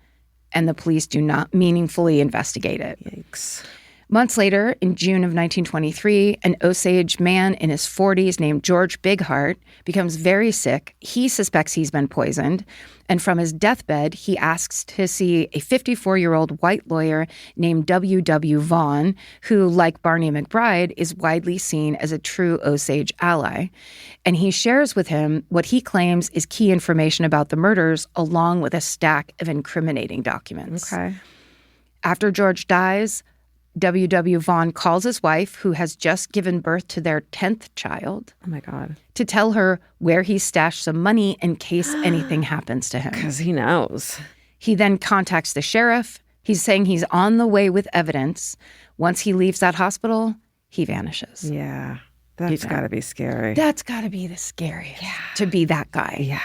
Speaker 3: and the police do not meaningfully investigate it.
Speaker 2: Yikes.
Speaker 3: Months later, in June of 1923, an Osage man in his 40s named George Bighart becomes very sick. He suspects he's been poisoned. And from his deathbed, he asks to see a 54-year-old white lawyer named W.W. Vaughn, who, like Barney McBride, is widely seen as a true Osage ally. And he shares with him what he claims is key information about the murders, along with a stack of incriminating documents.
Speaker 2: Okay.
Speaker 3: After George dies, W.W. Vaughn calls his wife, who has just given birth to their 10th child.
Speaker 2: Oh, my God.
Speaker 3: To tell her where he stashed some money in case anything happens to him.
Speaker 2: Because he knows.
Speaker 3: He then contacts the sheriff. He's saying he's on the way with evidence. Once he leaves that hospital, he vanishes.
Speaker 2: Yeah. That's got to be scary.
Speaker 3: That's got to be the scariest, to be that guy.
Speaker 2: Yeah.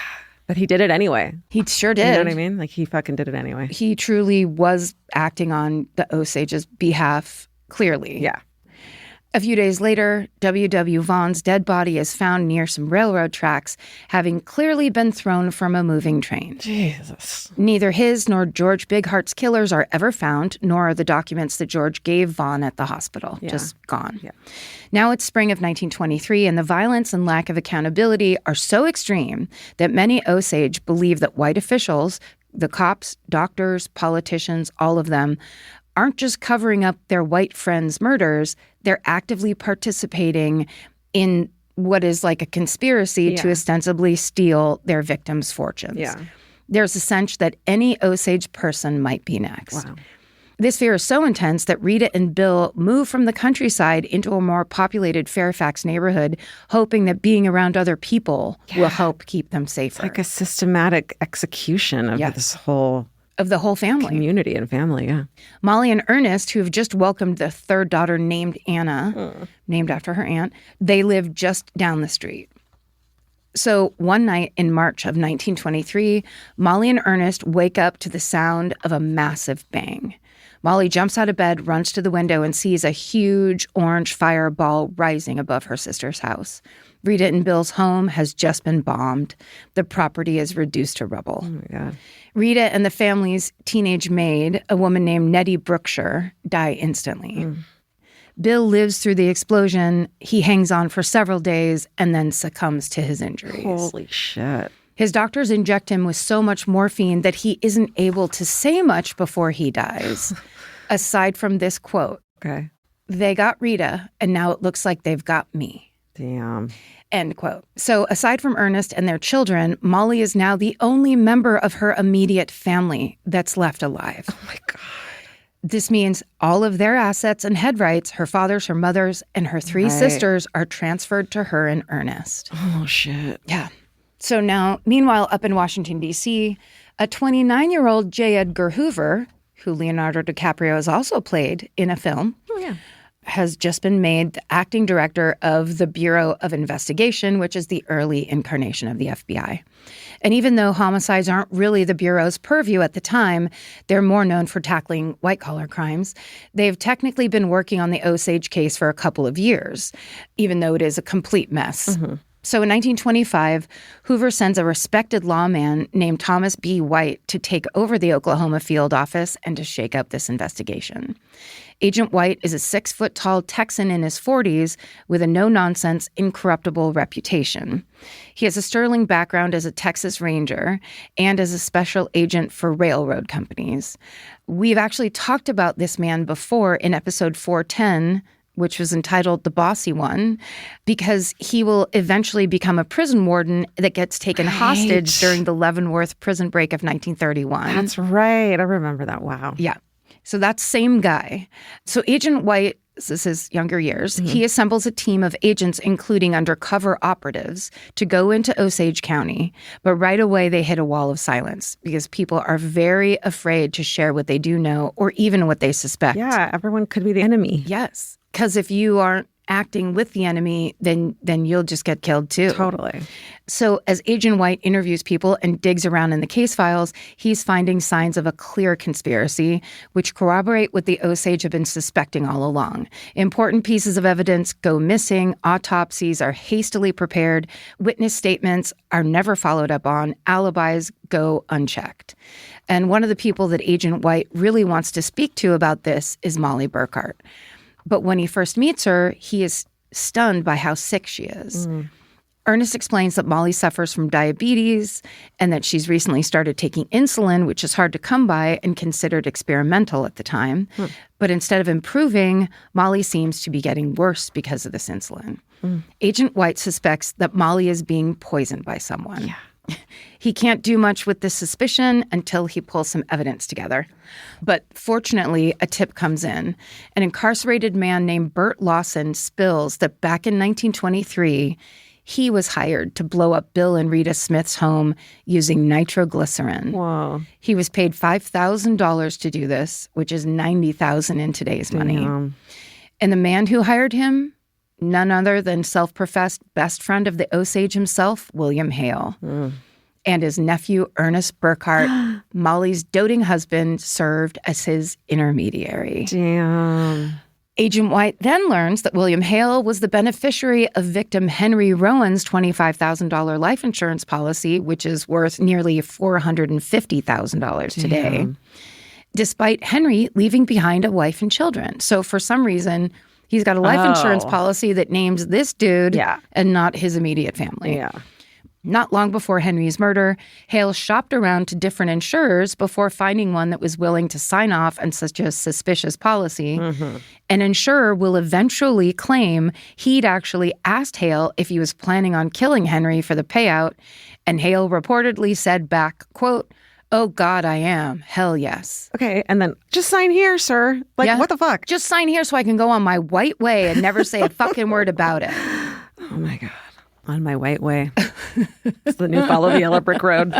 Speaker 2: But he did it anyway.
Speaker 3: He sure did.
Speaker 2: You know what I mean? Like, he fucking did it anyway.
Speaker 3: He truly was acting on the Osage's behalf, clearly.
Speaker 2: Yeah.
Speaker 3: A few days later, W.W. Vaughn's dead body is found near some railroad tracks, having clearly been thrown from a moving train.
Speaker 2: Jesus.
Speaker 3: Neither his nor George Bighart's killers are ever found, nor are the documents that George gave Vaughn at the hospital.
Speaker 2: Yeah.
Speaker 3: Just gone.
Speaker 2: Yeah.
Speaker 3: Now it's spring of 1923, and the violence and lack of accountability are so extreme that many Osage believe that white officials, the cops, doctors, politicians, all of them, aren't just covering up their white friends' murders, they're actively participating in what is like a conspiracy to ostensibly steal their victims' fortunes.
Speaker 2: Yeah.
Speaker 3: There's a sense that any Osage person might be next.
Speaker 2: Wow.
Speaker 3: This fear is so intense that Rita and Bill move from the countryside into a more populated Fairfax neighborhood, hoping that being around other people will help keep them safer.
Speaker 2: It's like a systematic execution of this whole...
Speaker 3: Of the whole family.
Speaker 2: Community and family, yeah.
Speaker 3: Molly and Ernest, who have just welcomed the third daughter named Anna, named after her aunt, they live just down the street. So one night in March of 1923, Molly and Ernest wake up to the sound of a massive bang. Molly jumps out of bed, runs to the window, and sees a huge orange fireball rising above her sister's house. Rita and Bill's home has just been bombed. The property is reduced to rubble.
Speaker 2: Oh, my God.
Speaker 3: Rita and the family's teenage maid, a woman named Nettie Brookshire, die instantly. Bill lives through the explosion. He hangs on for several days and then succumbs to his injuries.
Speaker 2: Holy shit.
Speaker 3: His doctors inject him with so much morphine that he isn't able to say much before he dies. Aside from this quote,
Speaker 2: Okay.
Speaker 3: "They got Rita, and now it looks like they've got me."
Speaker 2: Damn.
Speaker 3: End quote. So aside from Ernest and their children, Molly is now the only member of her immediate family that's left alive.
Speaker 2: Oh, my God.
Speaker 3: This means all of their assets and head rights, her father's, her mother's, and her three sisters, are transferred to her and Ernest.
Speaker 2: Oh, shit.
Speaker 3: Yeah. So now, meanwhile, up in Washington, D.C., a 29-year-old J. Edgar Hoover, who Leonardo DiCaprio has also played in a film, has just been made the acting director of the Bureau of Investigation, which is the early incarnation of the FBI. And even though homicides aren't really the Bureau's purview at the time, they're more known for tackling white-collar crimes. They've technically been working on the Osage case for a couple of years, even though it is a complete mess. So in 1925, Hoover sends a respected lawman named Thomas B. White to take over the Oklahoma field office and to shake up this investigation. Agent White is a 6-foot-tall Texan in his 40s with a no-nonsense, incorruptible reputation. He has a sterling background as a Texas Ranger and as a special agent for railroad companies. We've actually talked about this man before in episode 410, which was entitled The Bossy One, because he will eventually become a prison warden that gets taken hostage during the Leavenworth prison break of 1931.
Speaker 2: That's right. I remember that. Wow.
Speaker 3: Yeah. So that's same guy. So Agent White, this is his younger years, he assembles a team of agents, including undercover operatives, to go into Osage County. But right away, they hit a wall of silence because people are very afraid to share what they do know or even what they suspect.
Speaker 2: Yeah, everyone could be the enemy.
Speaker 3: Yes. Because if you aren't acting with the enemy, then you'll just get killed too.
Speaker 2: Totally.
Speaker 3: So as Agent White interviews people and digs around in the case files, he's finding signs of a clear conspiracy, which corroborate what the Osage have been suspecting all along. Important pieces of evidence go missing, autopsies are hastily prepared, witness statements are never followed up on, alibis go unchecked. And one of the people that Agent White really wants to speak to about this is Molly Burkhart. But when he first meets her, he is stunned by how sick she is. Ernest explains that Molly suffers from diabetes and that she's recently started taking insulin, which is hard to come by and considered experimental at the time. But instead of improving, Molly seems to be getting worse because of this insulin. Agent White suspects that Molly is being poisoned by someone. He can't do much with this suspicion until he pulls some evidence together. But fortunately, a tip comes in. An incarcerated man named Bert Lawson spills that back in 1923, he was hired to blow up Bill and Rita Smith's home using nitroglycerin.
Speaker 2: Whoa.
Speaker 3: He was paid $5,000 to do this, which is $90,000 in today's money. And the man who hired him, none other than self-professed best friend of the Osage himself, William Hale. And his nephew, Ernest Burkhart, Molly's doting husband, served as his intermediary.
Speaker 2: Damn.
Speaker 3: Agent White then learns that William Hale was the beneficiary of victim Henry Rowan's $25,000 life insurance policy, which is worth nearly $450,000 today, despite Henry leaving behind a wife and children. So for some reason, he's got a life insurance policy that names this dude and not his immediate family. Not long before Henry's murder, Hale shopped around to different insurers before finding one that was willing to sign off on such a suspicious policy. An insurer will eventually claim he'd actually asked Hale if he was planning on killing Henry for the payout, and Hale reportedly said back, quote, "Oh, God, I am. Hell yes."
Speaker 2: Okay, and then just sign here, sir. Like, what the fuck?
Speaker 3: Just sign here so I can go on my white way and never say a fucking word about it.
Speaker 2: Oh, my God. On my white way. It's the new Follow the Yellow Brick Road.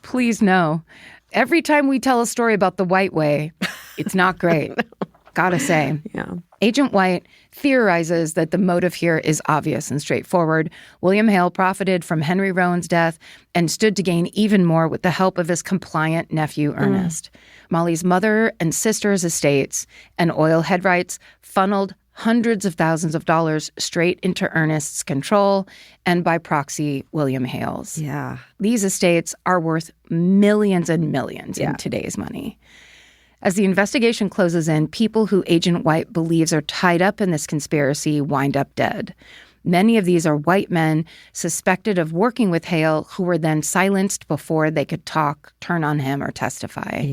Speaker 3: Please no. Every time we tell a story about the white way, it's not great. Gotta say. Agent White theorizes that the motive here is obvious and straightforward. William Hale profited from Henry Rowan's death and stood to gain even more with the help of his compliant nephew, Ernest. Molly's mother and sister's estates and oil head rights funneled hundreds of thousands of dollars straight into Ernest's control and by proxy, William Hale's. These estates are worth millions and millions in today's money. As the investigation closes in, people who Agent White believes are tied up in this conspiracy wind up dead. Many of these are white men suspected of working with Hale who were then silenced before they could talk, turn on him, or testify.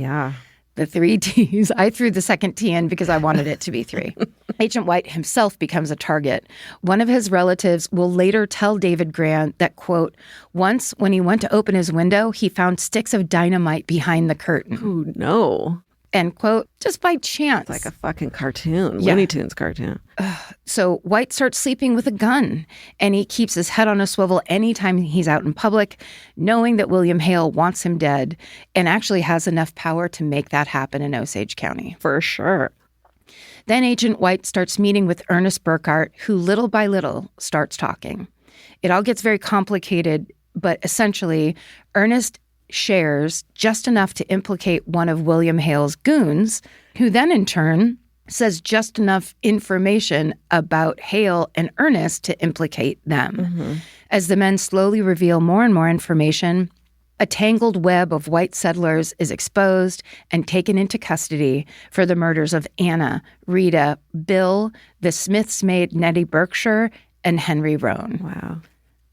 Speaker 3: The 3 T's. I threw the second T in because I wanted it to be 3. Agent White himself becomes a target. One of his relatives will later tell David Grant that, quote, once when he went to open his window, he found sticks of dynamite behind the curtain.
Speaker 2: Ooh, no.
Speaker 3: End quote. Just by chance.
Speaker 2: It's like a fucking cartoon. Looney Tunes cartoon.
Speaker 3: So White starts sleeping with a gun, and he keeps his head on a swivel anytime he's out in public, knowing that William Hale wants him dead and actually has enough power to make that happen in Osage County.
Speaker 2: For sure.
Speaker 3: Then Agent White starts meeting with Ernest Burkhart, who little by little starts talking. It all gets very complicated, but essentially, Ernest shares just enough to implicate one of William Hale's goons, who then in turn says just enough information about Hale and Ernest to implicate them. As the men slowly reveal more and more information, a tangled web of white settlers is exposed and taken into custody for the murders of Anna, Rita, Bill, the Smiths' maid Nettie Berkshire, and Henry Rowan.
Speaker 2: Wow.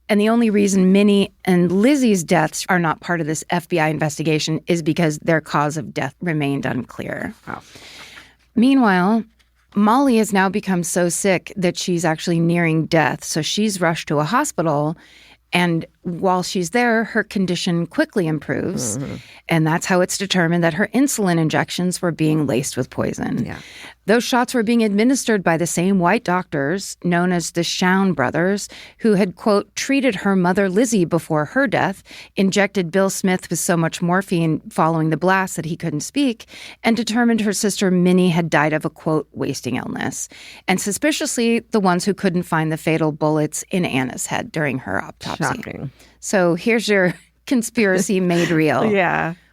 Speaker 3: And the only reason Minnie and Lizzie's deaths are not part of this FBI investigation is because their cause of death remained unclear.
Speaker 2: Wow.
Speaker 3: Meanwhile, Molly has now become so sick that she's actually nearing death. So she's rushed to a hospital. And while she's there, her condition quickly improves. And that's how it's determined that her insulin injections were being laced with poison. Those shots were being administered by the same white doctors, known as the Shown brothers, who had, quote, treated her mother Lizzie before her death, injected Bill Smith with so much morphine following the blast that he couldn't speak, and determined her sister Minnie had died of a, quote, wasting illness. And suspiciously, the ones who couldn't find the fatal bullets in Anna's head during her autopsy.
Speaker 2: Shocking.
Speaker 3: So here's your conspiracy made real.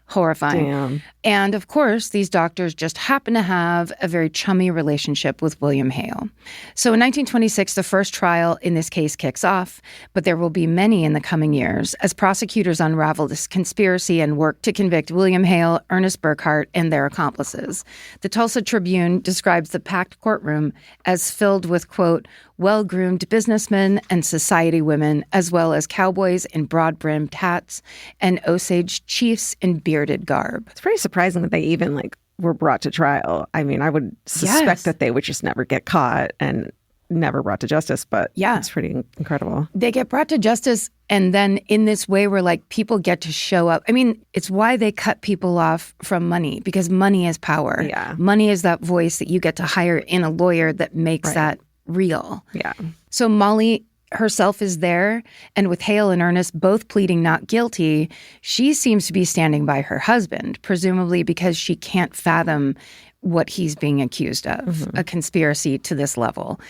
Speaker 3: Horrifying.
Speaker 2: Damn.
Speaker 3: And of course, these doctors just happen to have a very chummy relationship with William Hale. So in 1926, the first trial in this case kicks off, but there will be many in the coming years as prosecutors unravel this conspiracy and work to convict William Hale, Ernest Burkhart, and their accomplices. The Tulsa Tribune describes the packed courtroom as filled with, quote, well-groomed businessmen and society women, as well as cowboys in broad-brimmed hats and Osage chiefs in bearded garb.
Speaker 2: It's pretty surprising that they even were brought to trial. I mean, I would suspect that they would just never get caught and never brought to justice, but it's pretty incredible.
Speaker 3: They get brought to justice, and then in this way where people get to show up. I mean, it's why they cut people off from money, because money is power.
Speaker 2: Yeah.
Speaker 3: Money is that voice that you get to hire in a lawyer that makes that real.
Speaker 2: Yeah.
Speaker 3: So Molly herself is there, and with Hale and Ernest both pleading not guilty, she seems to be standing by her husband, presumably because she can't fathom what he's being accused of, a conspiracy to this level.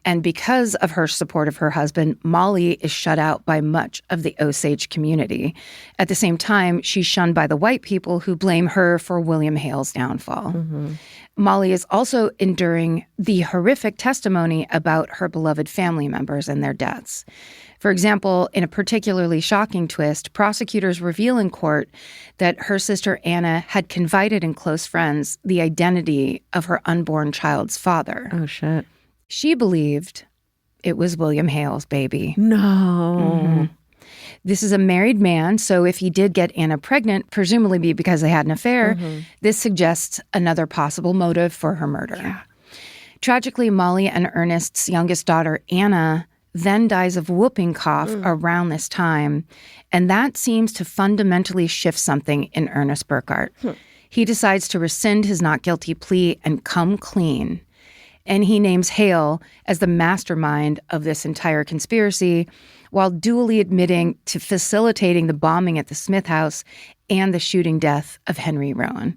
Speaker 3: And because of her support of her husband, Molly is shut out by much of the Osage community. At the same time, she's shunned by the white people who blame her for William Hale's downfall. Molly is also enduring the horrific testimony about her beloved family members and their deaths. For example, in a particularly shocking twist, prosecutors reveal in court that her sister Anna had confided in close friends the identity of her unborn child's father.
Speaker 2: Oh, shit.
Speaker 3: She believed it was William Hale's baby.
Speaker 2: No.
Speaker 3: This is a married man, so if he did get Anna pregnant, presumably because they had an affair, this suggests another possible motive for her murder.
Speaker 2: Yeah.
Speaker 3: Tragically, Molly and Ernest's youngest daughter, Anna, then dies of whooping cough around this time, and that seems to fundamentally shift something in Ernest Burkhart. He decides to rescind his not guilty plea and come clean. And he names Hale as the mastermind of this entire conspiracy, while duly admitting to facilitating the bombing at the Smith house and the shooting death of Henry Rowan.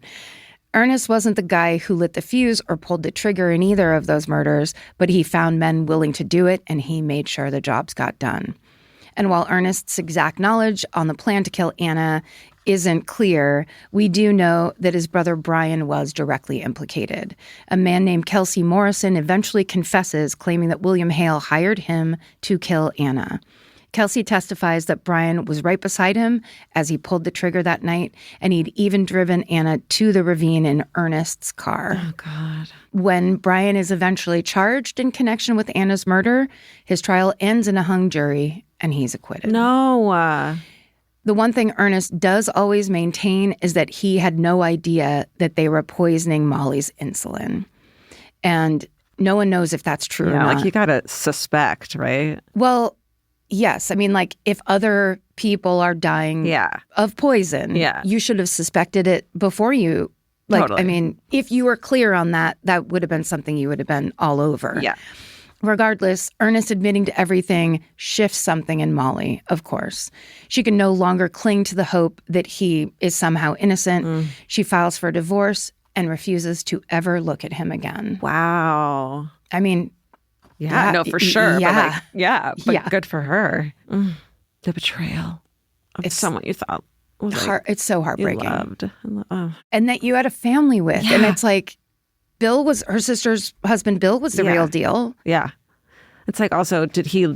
Speaker 3: Ernest wasn't the guy who lit the fuse or pulled the trigger in either of those murders, but he found men willing to do it, and he made sure the jobs got done. And while Ernest's exact knowledge on the plan to kill Anna isn't clear, we do know that his brother Brian was directly implicated. A man named Kelsey Morrison eventually confesses, claiming that William Hale hired him to kill Anna. Kelsey testifies that Brian was right beside him as he pulled the trigger that night, and he'd even driven Anna to the ravine in Ernest's car.
Speaker 2: Oh, God.
Speaker 3: When Brian is eventually charged in connection with Anna's murder, his trial ends in a hung jury, and he's acquitted.
Speaker 2: No.
Speaker 3: The one thing Ernest does always maintain is that he had no idea that they were poisoning Molly's insulin. And no one knows if that's true or not.
Speaker 2: You gotta suspect, right?
Speaker 3: Well, yes. I mean, if other people are dying of poison, you should have suspected it before you.
Speaker 2: Totally.
Speaker 3: I mean, if you were clear on that, that would have been something you would have been all over.
Speaker 2: Yeah.
Speaker 3: Regardless, Ernest admitting to everything shifts something in Molly, of course. She can no longer cling to the hope that he is somehow innocent. She files for a divorce and refuses to ever look at him again.
Speaker 2: Wow.
Speaker 3: I mean...
Speaker 2: Yeah, no, for sure.
Speaker 3: Yeah.
Speaker 2: But good for her. The betrayal of someone you thought was
Speaker 3: it's so heartbreaking.
Speaker 2: You loved.
Speaker 3: And that you had a family with.
Speaker 2: Yeah.
Speaker 3: And it's Bill was, her sister's husband, Bill was the real deal.
Speaker 2: Yeah. It's also, did he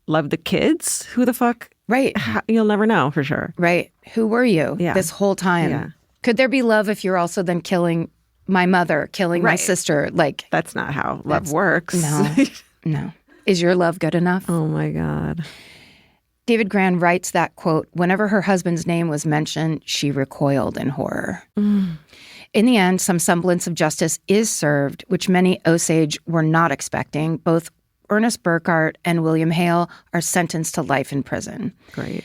Speaker 2: love the kids? Who the fuck?
Speaker 3: Right.
Speaker 2: You'll never know for sure.
Speaker 3: Right. Who were you this whole time?
Speaker 2: Yeah.
Speaker 3: Could there be love if you're also then killing my mother, killing my sister?
Speaker 2: That's not how love works.
Speaker 3: No. Is your love good enough?
Speaker 2: Oh my God.
Speaker 3: David Gran writes that, quote, whenever her husband's name was mentioned, she recoiled in horror. In the end, some semblance of justice is served, which many Osage were not expecting. Both Ernest Burkhart and William Hale are sentenced to life in prison.
Speaker 2: Great.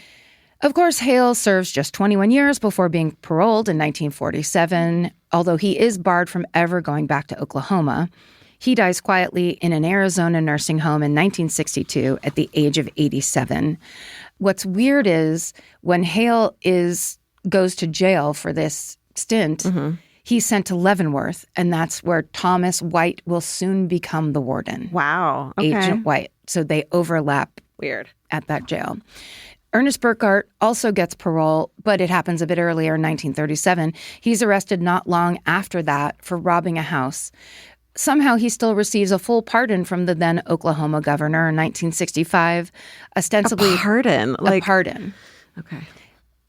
Speaker 3: Of course, Hale serves just 21 years before being paroled in 1947, although he is barred from ever going back to Oklahoma. He dies quietly in an Arizona nursing home in 1962 at the age of 87. What's weird is when Hale goes to jail for this stint, he's sent to Leavenworth, and that's where Thomas White will soon become the warden.
Speaker 2: Wow. Okay.
Speaker 3: Agent White. So they overlap
Speaker 2: Weird.
Speaker 3: at that jail. Ernest Burkhart also gets parole, but it happens a bit earlier in 1937. He's arrested not long after that for robbing a house. Somehow he still receives a full pardon from the then Oklahoma governor in 1965, ostensibly...
Speaker 2: A pardon?
Speaker 3: A pardon.
Speaker 2: Okay.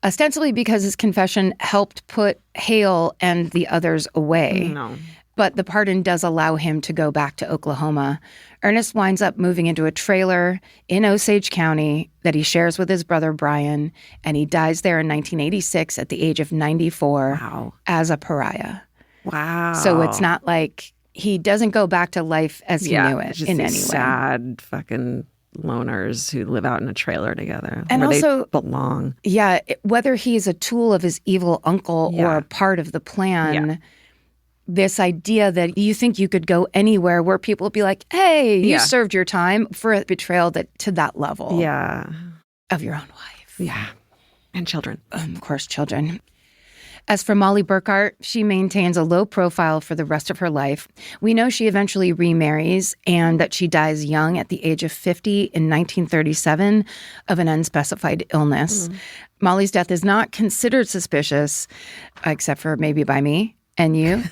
Speaker 3: Ostensibly because his confession helped put Hale and the others away.
Speaker 2: No.
Speaker 3: But the pardon does allow him to go back to Oklahoma. Ernest winds up moving into a trailer in Osage County that he shares with his brother Brian, and he dies there in 1986 at the age of 94.
Speaker 2: Wow.
Speaker 3: As a pariah.
Speaker 2: Wow.
Speaker 3: So it's not like he doesn't go back to life as he knew it
Speaker 2: just
Speaker 3: in any
Speaker 2: these
Speaker 3: way.
Speaker 2: sad fucking loners who live out in a trailer together
Speaker 3: And
Speaker 2: where
Speaker 3: also,
Speaker 2: they belong.
Speaker 3: Yeah, whether he's a tool of his evil uncle or a part of the plan, this idea that you think you could go anywhere where people will be like, hey, you served your time, for a betrayal that to that level of your own wife.
Speaker 2: Yeah. And children.
Speaker 3: Of course, children. As for Molly Burkhart, she maintains a low profile for the rest of her life. We know she eventually remarries and that she dies young at the age of 50 in 1937 of an unspecified illness. Molly's death is not considered suspicious, except for maybe by me and you.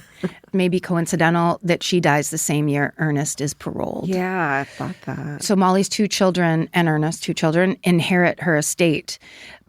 Speaker 3: Maybe coincidental that she dies the same year Ernest is paroled.
Speaker 2: Yeah, I thought that.
Speaker 3: So Molly's two children and Ernest's two children inherit her estate.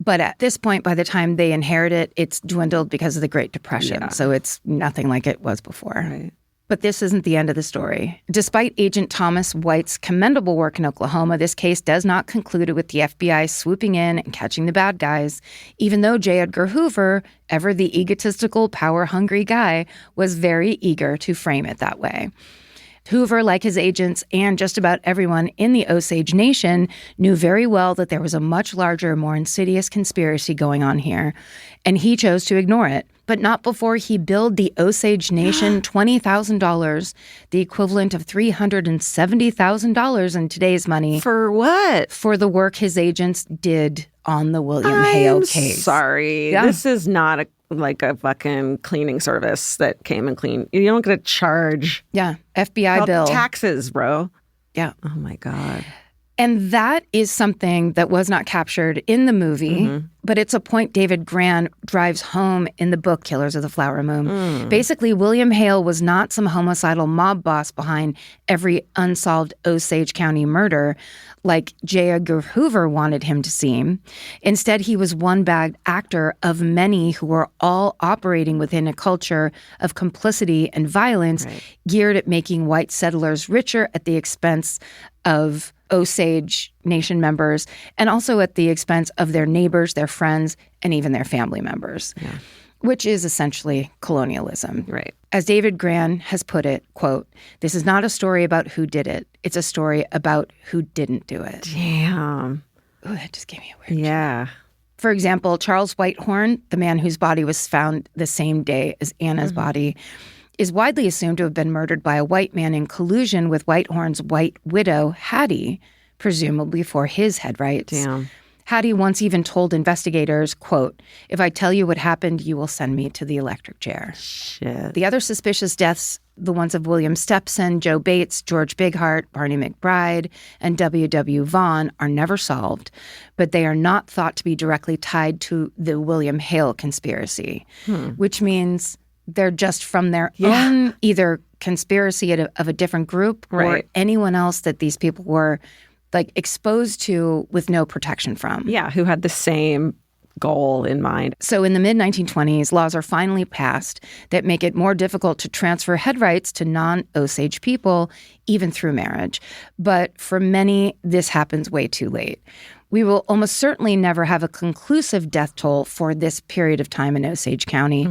Speaker 3: But at this point, by the time they inherit it, it's dwindled because of the Great Depression.
Speaker 2: Yeah.
Speaker 3: So it's nothing like it was before.
Speaker 2: Right.
Speaker 3: But this isn't the end of the story. Despite Agent Thomas White's commendable work in Oklahoma, this case does not conclude with the FBI swooping in and catching the bad guys, even though J. Edgar Hoover, ever the egotistical, power-hungry guy, was very eager to frame it that way. Hoover, like his agents and just about everyone in the Osage Nation, knew very well that there was a much larger, more insidious conspiracy going on here, and he chose to ignore it. But not before he billed the Osage Nation $20,000, the equivalent of $370,000 in today's money.
Speaker 2: For what?
Speaker 3: For the work his agents did on the William Hale case.
Speaker 2: Sorry.
Speaker 3: Yeah.
Speaker 2: This is not like a fucking cleaning service that came and cleaned. You don't get a charge.
Speaker 3: Yeah, FBI bill.
Speaker 2: Taxes, bro.
Speaker 3: Yeah.
Speaker 2: Oh, my God.
Speaker 3: And that is something that was not captured in the movie, but it's a point David Grann drives home in the book Killers of the Flower Moon. Basically, William Hale was not some homicidal mob boss behind every unsolved Osage County murder like J. Edgar Hoover wanted him to seem. Instead, he was one bad actor of many who were all operating within a culture of complicity and violence geared at making white settlers richer at the expense of Osage Nation members, and also at the expense of their neighbors, their friends, and even their family members, which is essentially colonialism.
Speaker 2: Right.
Speaker 3: As David Grann has put it, quote, "This is not a story about who did it. It's a story about who didn't do it."
Speaker 2: Damn.
Speaker 3: Ooh, that just gave me a weird
Speaker 2: Yeah.
Speaker 3: For example, Charles Whitehorn, the man whose body was found the same day as Anna's body, is widely assumed to have been murdered by a white man in collusion with Whitehorn's white widow, Hattie, presumably for his head rights.
Speaker 2: Damn.
Speaker 3: Hattie once even told investigators, quote, "If I tell you what happened, you will send me to the electric chair."
Speaker 2: Shit.
Speaker 3: The other suspicious deaths, the ones of William Stepson, Joe Bates, George Bighart, Barney McBride, and W.W. Vaughn, are never solved, but they are not thought to be directly tied to the William Hale conspiracy, which means they're just from their own either conspiracy of a different group or anyone else that these people were like exposed to with no protection from.
Speaker 2: Yeah, who had the same goal in mind.
Speaker 3: So in the mid-1920s, laws are finally passed that make it more difficult to transfer head rights to non-Osage people, even through marriage. But for many, this happens way too late. We will almost certainly never have a conclusive death toll for this period of time in Osage County.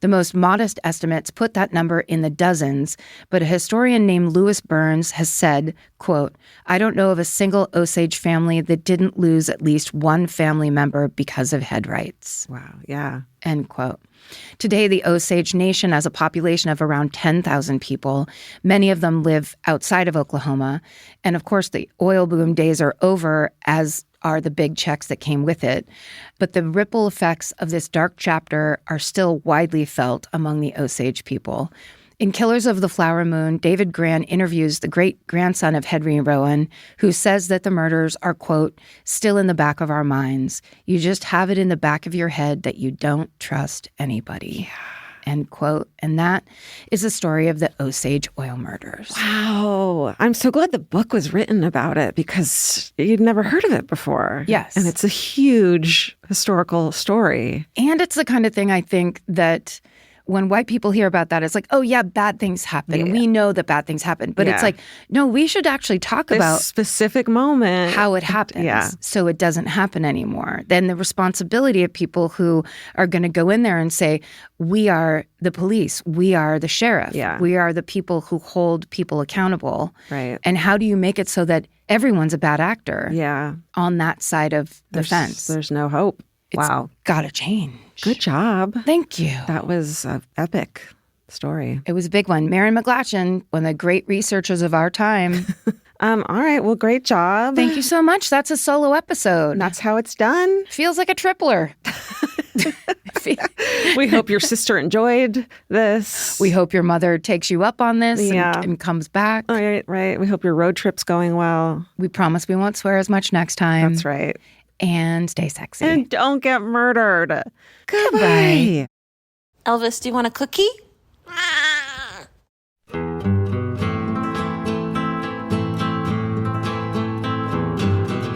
Speaker 3: The most modest estimates put that number in the dozens, but a historian named Lewis Burns has said, quote, "I don't know of a single Osage family that didn't lose at least one family member because of head rights."
Speaker 2: Wow. Yeah.
Speaker 3: End quote. Today, the Osage Nation has a population of around 10,000 people. Many of them live outside of Oklahoma. And of course, the oil boom days are over, as are the big checks that came with it. But the ripple effects of this dark chapter are still widely felt among the Osage people. In Killers of the Flower Moon, David Grann interviews the great-grandson of Henry Rowan, who says that the murders are, quote, still in the back of our minds. You just have it in the back of your head that you don't trust anybody. End quote. And that is the story of the Osage oil murders.
Speaker 2: Wow. I'm so glad the book was written about it because you'd never heard of it before.
Speaker 3: Yes.
Speaker 2: And it's a huge historical story.
Speaker 3: And it's the kind of thing I think that when white people hear about that, it's like, oh, yeah, bad things happen.
Speaker 2: Yeah.
Speaker 3: We know that bad things happen. But it's like, no, we should actually talk
Speaker 2: This
Speaker 3: about
Speaker 2: specific moment.
Speaker 3: how it happens so it doesn't happen anymore. Then the responsibility of people who are going to go in there and say, we are the police, we are the sheriff, we are the people who hold people accountable.
Speaker 2: Right.
Speaker 3: And how do you make it so that everyone's a bad actor on that side of the fence?
Speaker 2: There's no hope.
Speaker 3: It's gotta change.
Speaker 2: Good job.
Speaker 3: Thank you.
Speaker 2: That was an epic story.
Speaker 3: It was a big one. Marion McGlatchin, one of the great researchers of our time.
Speaker 2: All right. Well, great job.
Speaker 3: Thank you so much. That's a solo episode.
Speaker 2: And that's how it's done.
Speaker 3: Feels like a tripler.
Speaker 2: We hope your sister enjoyed this.
Speaker 3: We hope your mother takes you up on this and comes back.
Speaker 2: Right. We hope your road trip's going well.
Speaker 3: We promise we won't swear as much next time.
Speaker 2: That's right.
Speaker 3: And stay sexy.
Speaker 2: And don't get murdered.
Speaker 3: Goodbye.
Speaker 1: Elvis, do you want a cookie?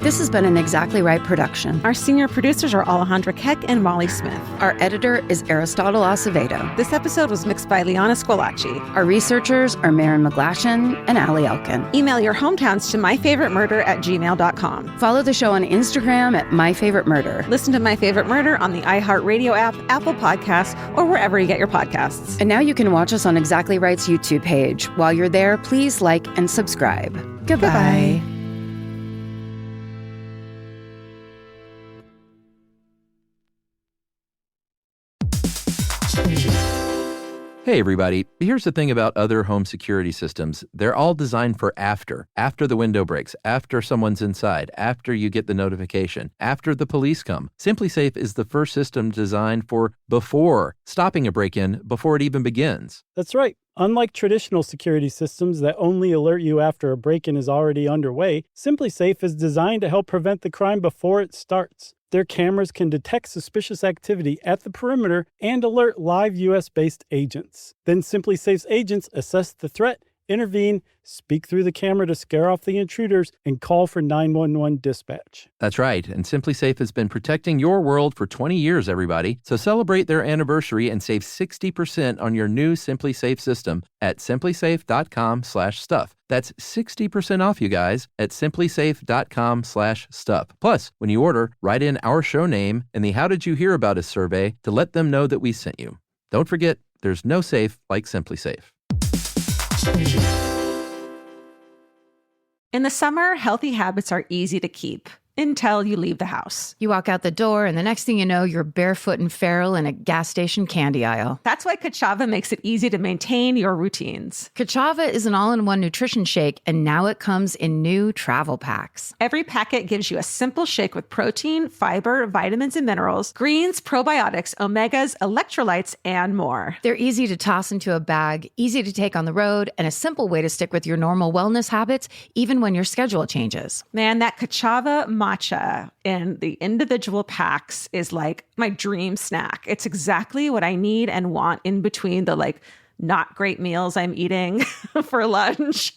Speaker 3: This has been an Exactly Right production.
Speaker 2: Our senior producers are Alejandra Keck and Molly Smith.
Speaker 3: Our editor is Aristotle Acevedo.
Speaker 2: This episode was mixed by Liana Scolacci.
Speaker 3: Our researchers are Marion McGlatchin and Allie Elkin.
Speaker 2: Email your hometowns to myfavoritemurder@gmail.com.
Speaker 3: Follow the show on Instagram at myfavoritemurder.
Speaker 2: Listen to My Favorite Murder on the iHeartRadio app, Apple Podcasts, or wherever you get your podcasts.
Speaker 3: And now you can watch us on Exactly Right's YouTube page. While you're there, please like and subscribe. Goodbye.
Speaker 4: Hey, everybody. Here's the thing about other home security systems. They're all designed for after the window breaks, after someone's inside, after you get the notification, after the police come. SimpliSafe is the first system designed for before, stopping a break-in before it even begins.
Speaker 5: That's right. Unlike traditional security systems that only alert you after a break-in is already underway, SimpliSafe is designed to help prevent the crime before it starts. Their cameras can detect suspicious activity at the perimeter and alert live U.S.-based agents. Then SimpliSafe's agents assess the threat, intervene, speak through the camera to scare off the intruders, and call for 911 dispatch.
Speaker 4: That's right, and SimpliSafe has been protecting your world for 20 years, everybody. So celebrate their anniversary and save 60% on your new SimpliSafe system at simplisafe.com/stuff. That's 60% off, you guys, at simplisafe.com/stuff. Plus, when you order, write in our show name and the How Did You Hear About Us survey to let them know that we sent you. Don't forget, there's no safe like SimpliSafe.
Speaker 2: In the summer, healthy habits are easy to keep until you leave the house.
Speaker 3: You walk out the door, and the next thing you know, you're barefoot and feral in a gas station candy aisle.
Speaker 2: That's why Kachava makes it easy to maintain your routines.
Speaker 3: Kachava is an all-in-one nutrition shake, and now it comes in new travel packs.
Speaker 2: Every packet gives you a simple shake with protein, fiber, vitamins and minerals, greens, probiotics, omegas, electrolytes, and more.
Speaker 3: They're easy to toss into a bag, easy to take on the road, and a simple way to stick with your normal wellness habits, even when your schedule changes.
Speaker 2: Man, that Kachava matcha in the individual packs is like my dream snack. It's exactly what I need and want in between the not great meals I'm eating for lunch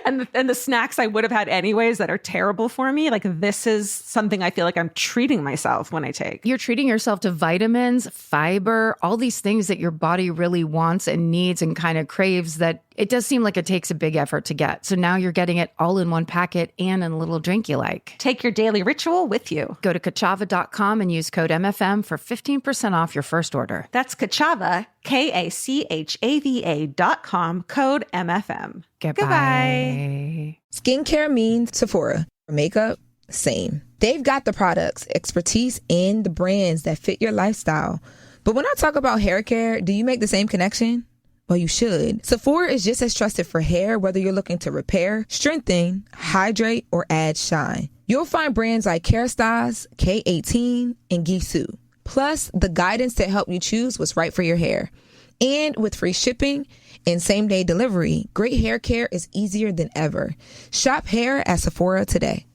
Speaker 2: and the snacks I would have had anyways that are terrible for me. Like, this is something I feel like I'm treating myself when I take.
Speaker 3: You're treating yourself to vitamins, fiber, all these things that your body really wants and needs and kind of craves that it does seem like it takes a big effort to get. So now you're getting it all in one packet and in a little drink you like.
Speaker 2: Take your daily ritual with you.
Speaker 3: Go to Kachava.com and use code MFM for 15% off your first order.
Speaker 2: That's Kachava, KACHAVA.com, code MFM.
Speaker 3: Goodbye.
Speaker 6: Skincare means Sephora. For makeup, same. They've got the products, expertise, and the brands that fit your lifestyle. But when I talk about hair care, do you make the same connection? Well, you should. Sephora is just as trusted for hair, whether you're looking to repair, strengthen, hydrate, or add shine. You'll find brands like Kerastase, K18, and Gisou. Plus, the guidance to help you choose what's right for your hair. And with free shipping and same-day delivery, great hair care is easier than ever. Shop hair at Sephora today.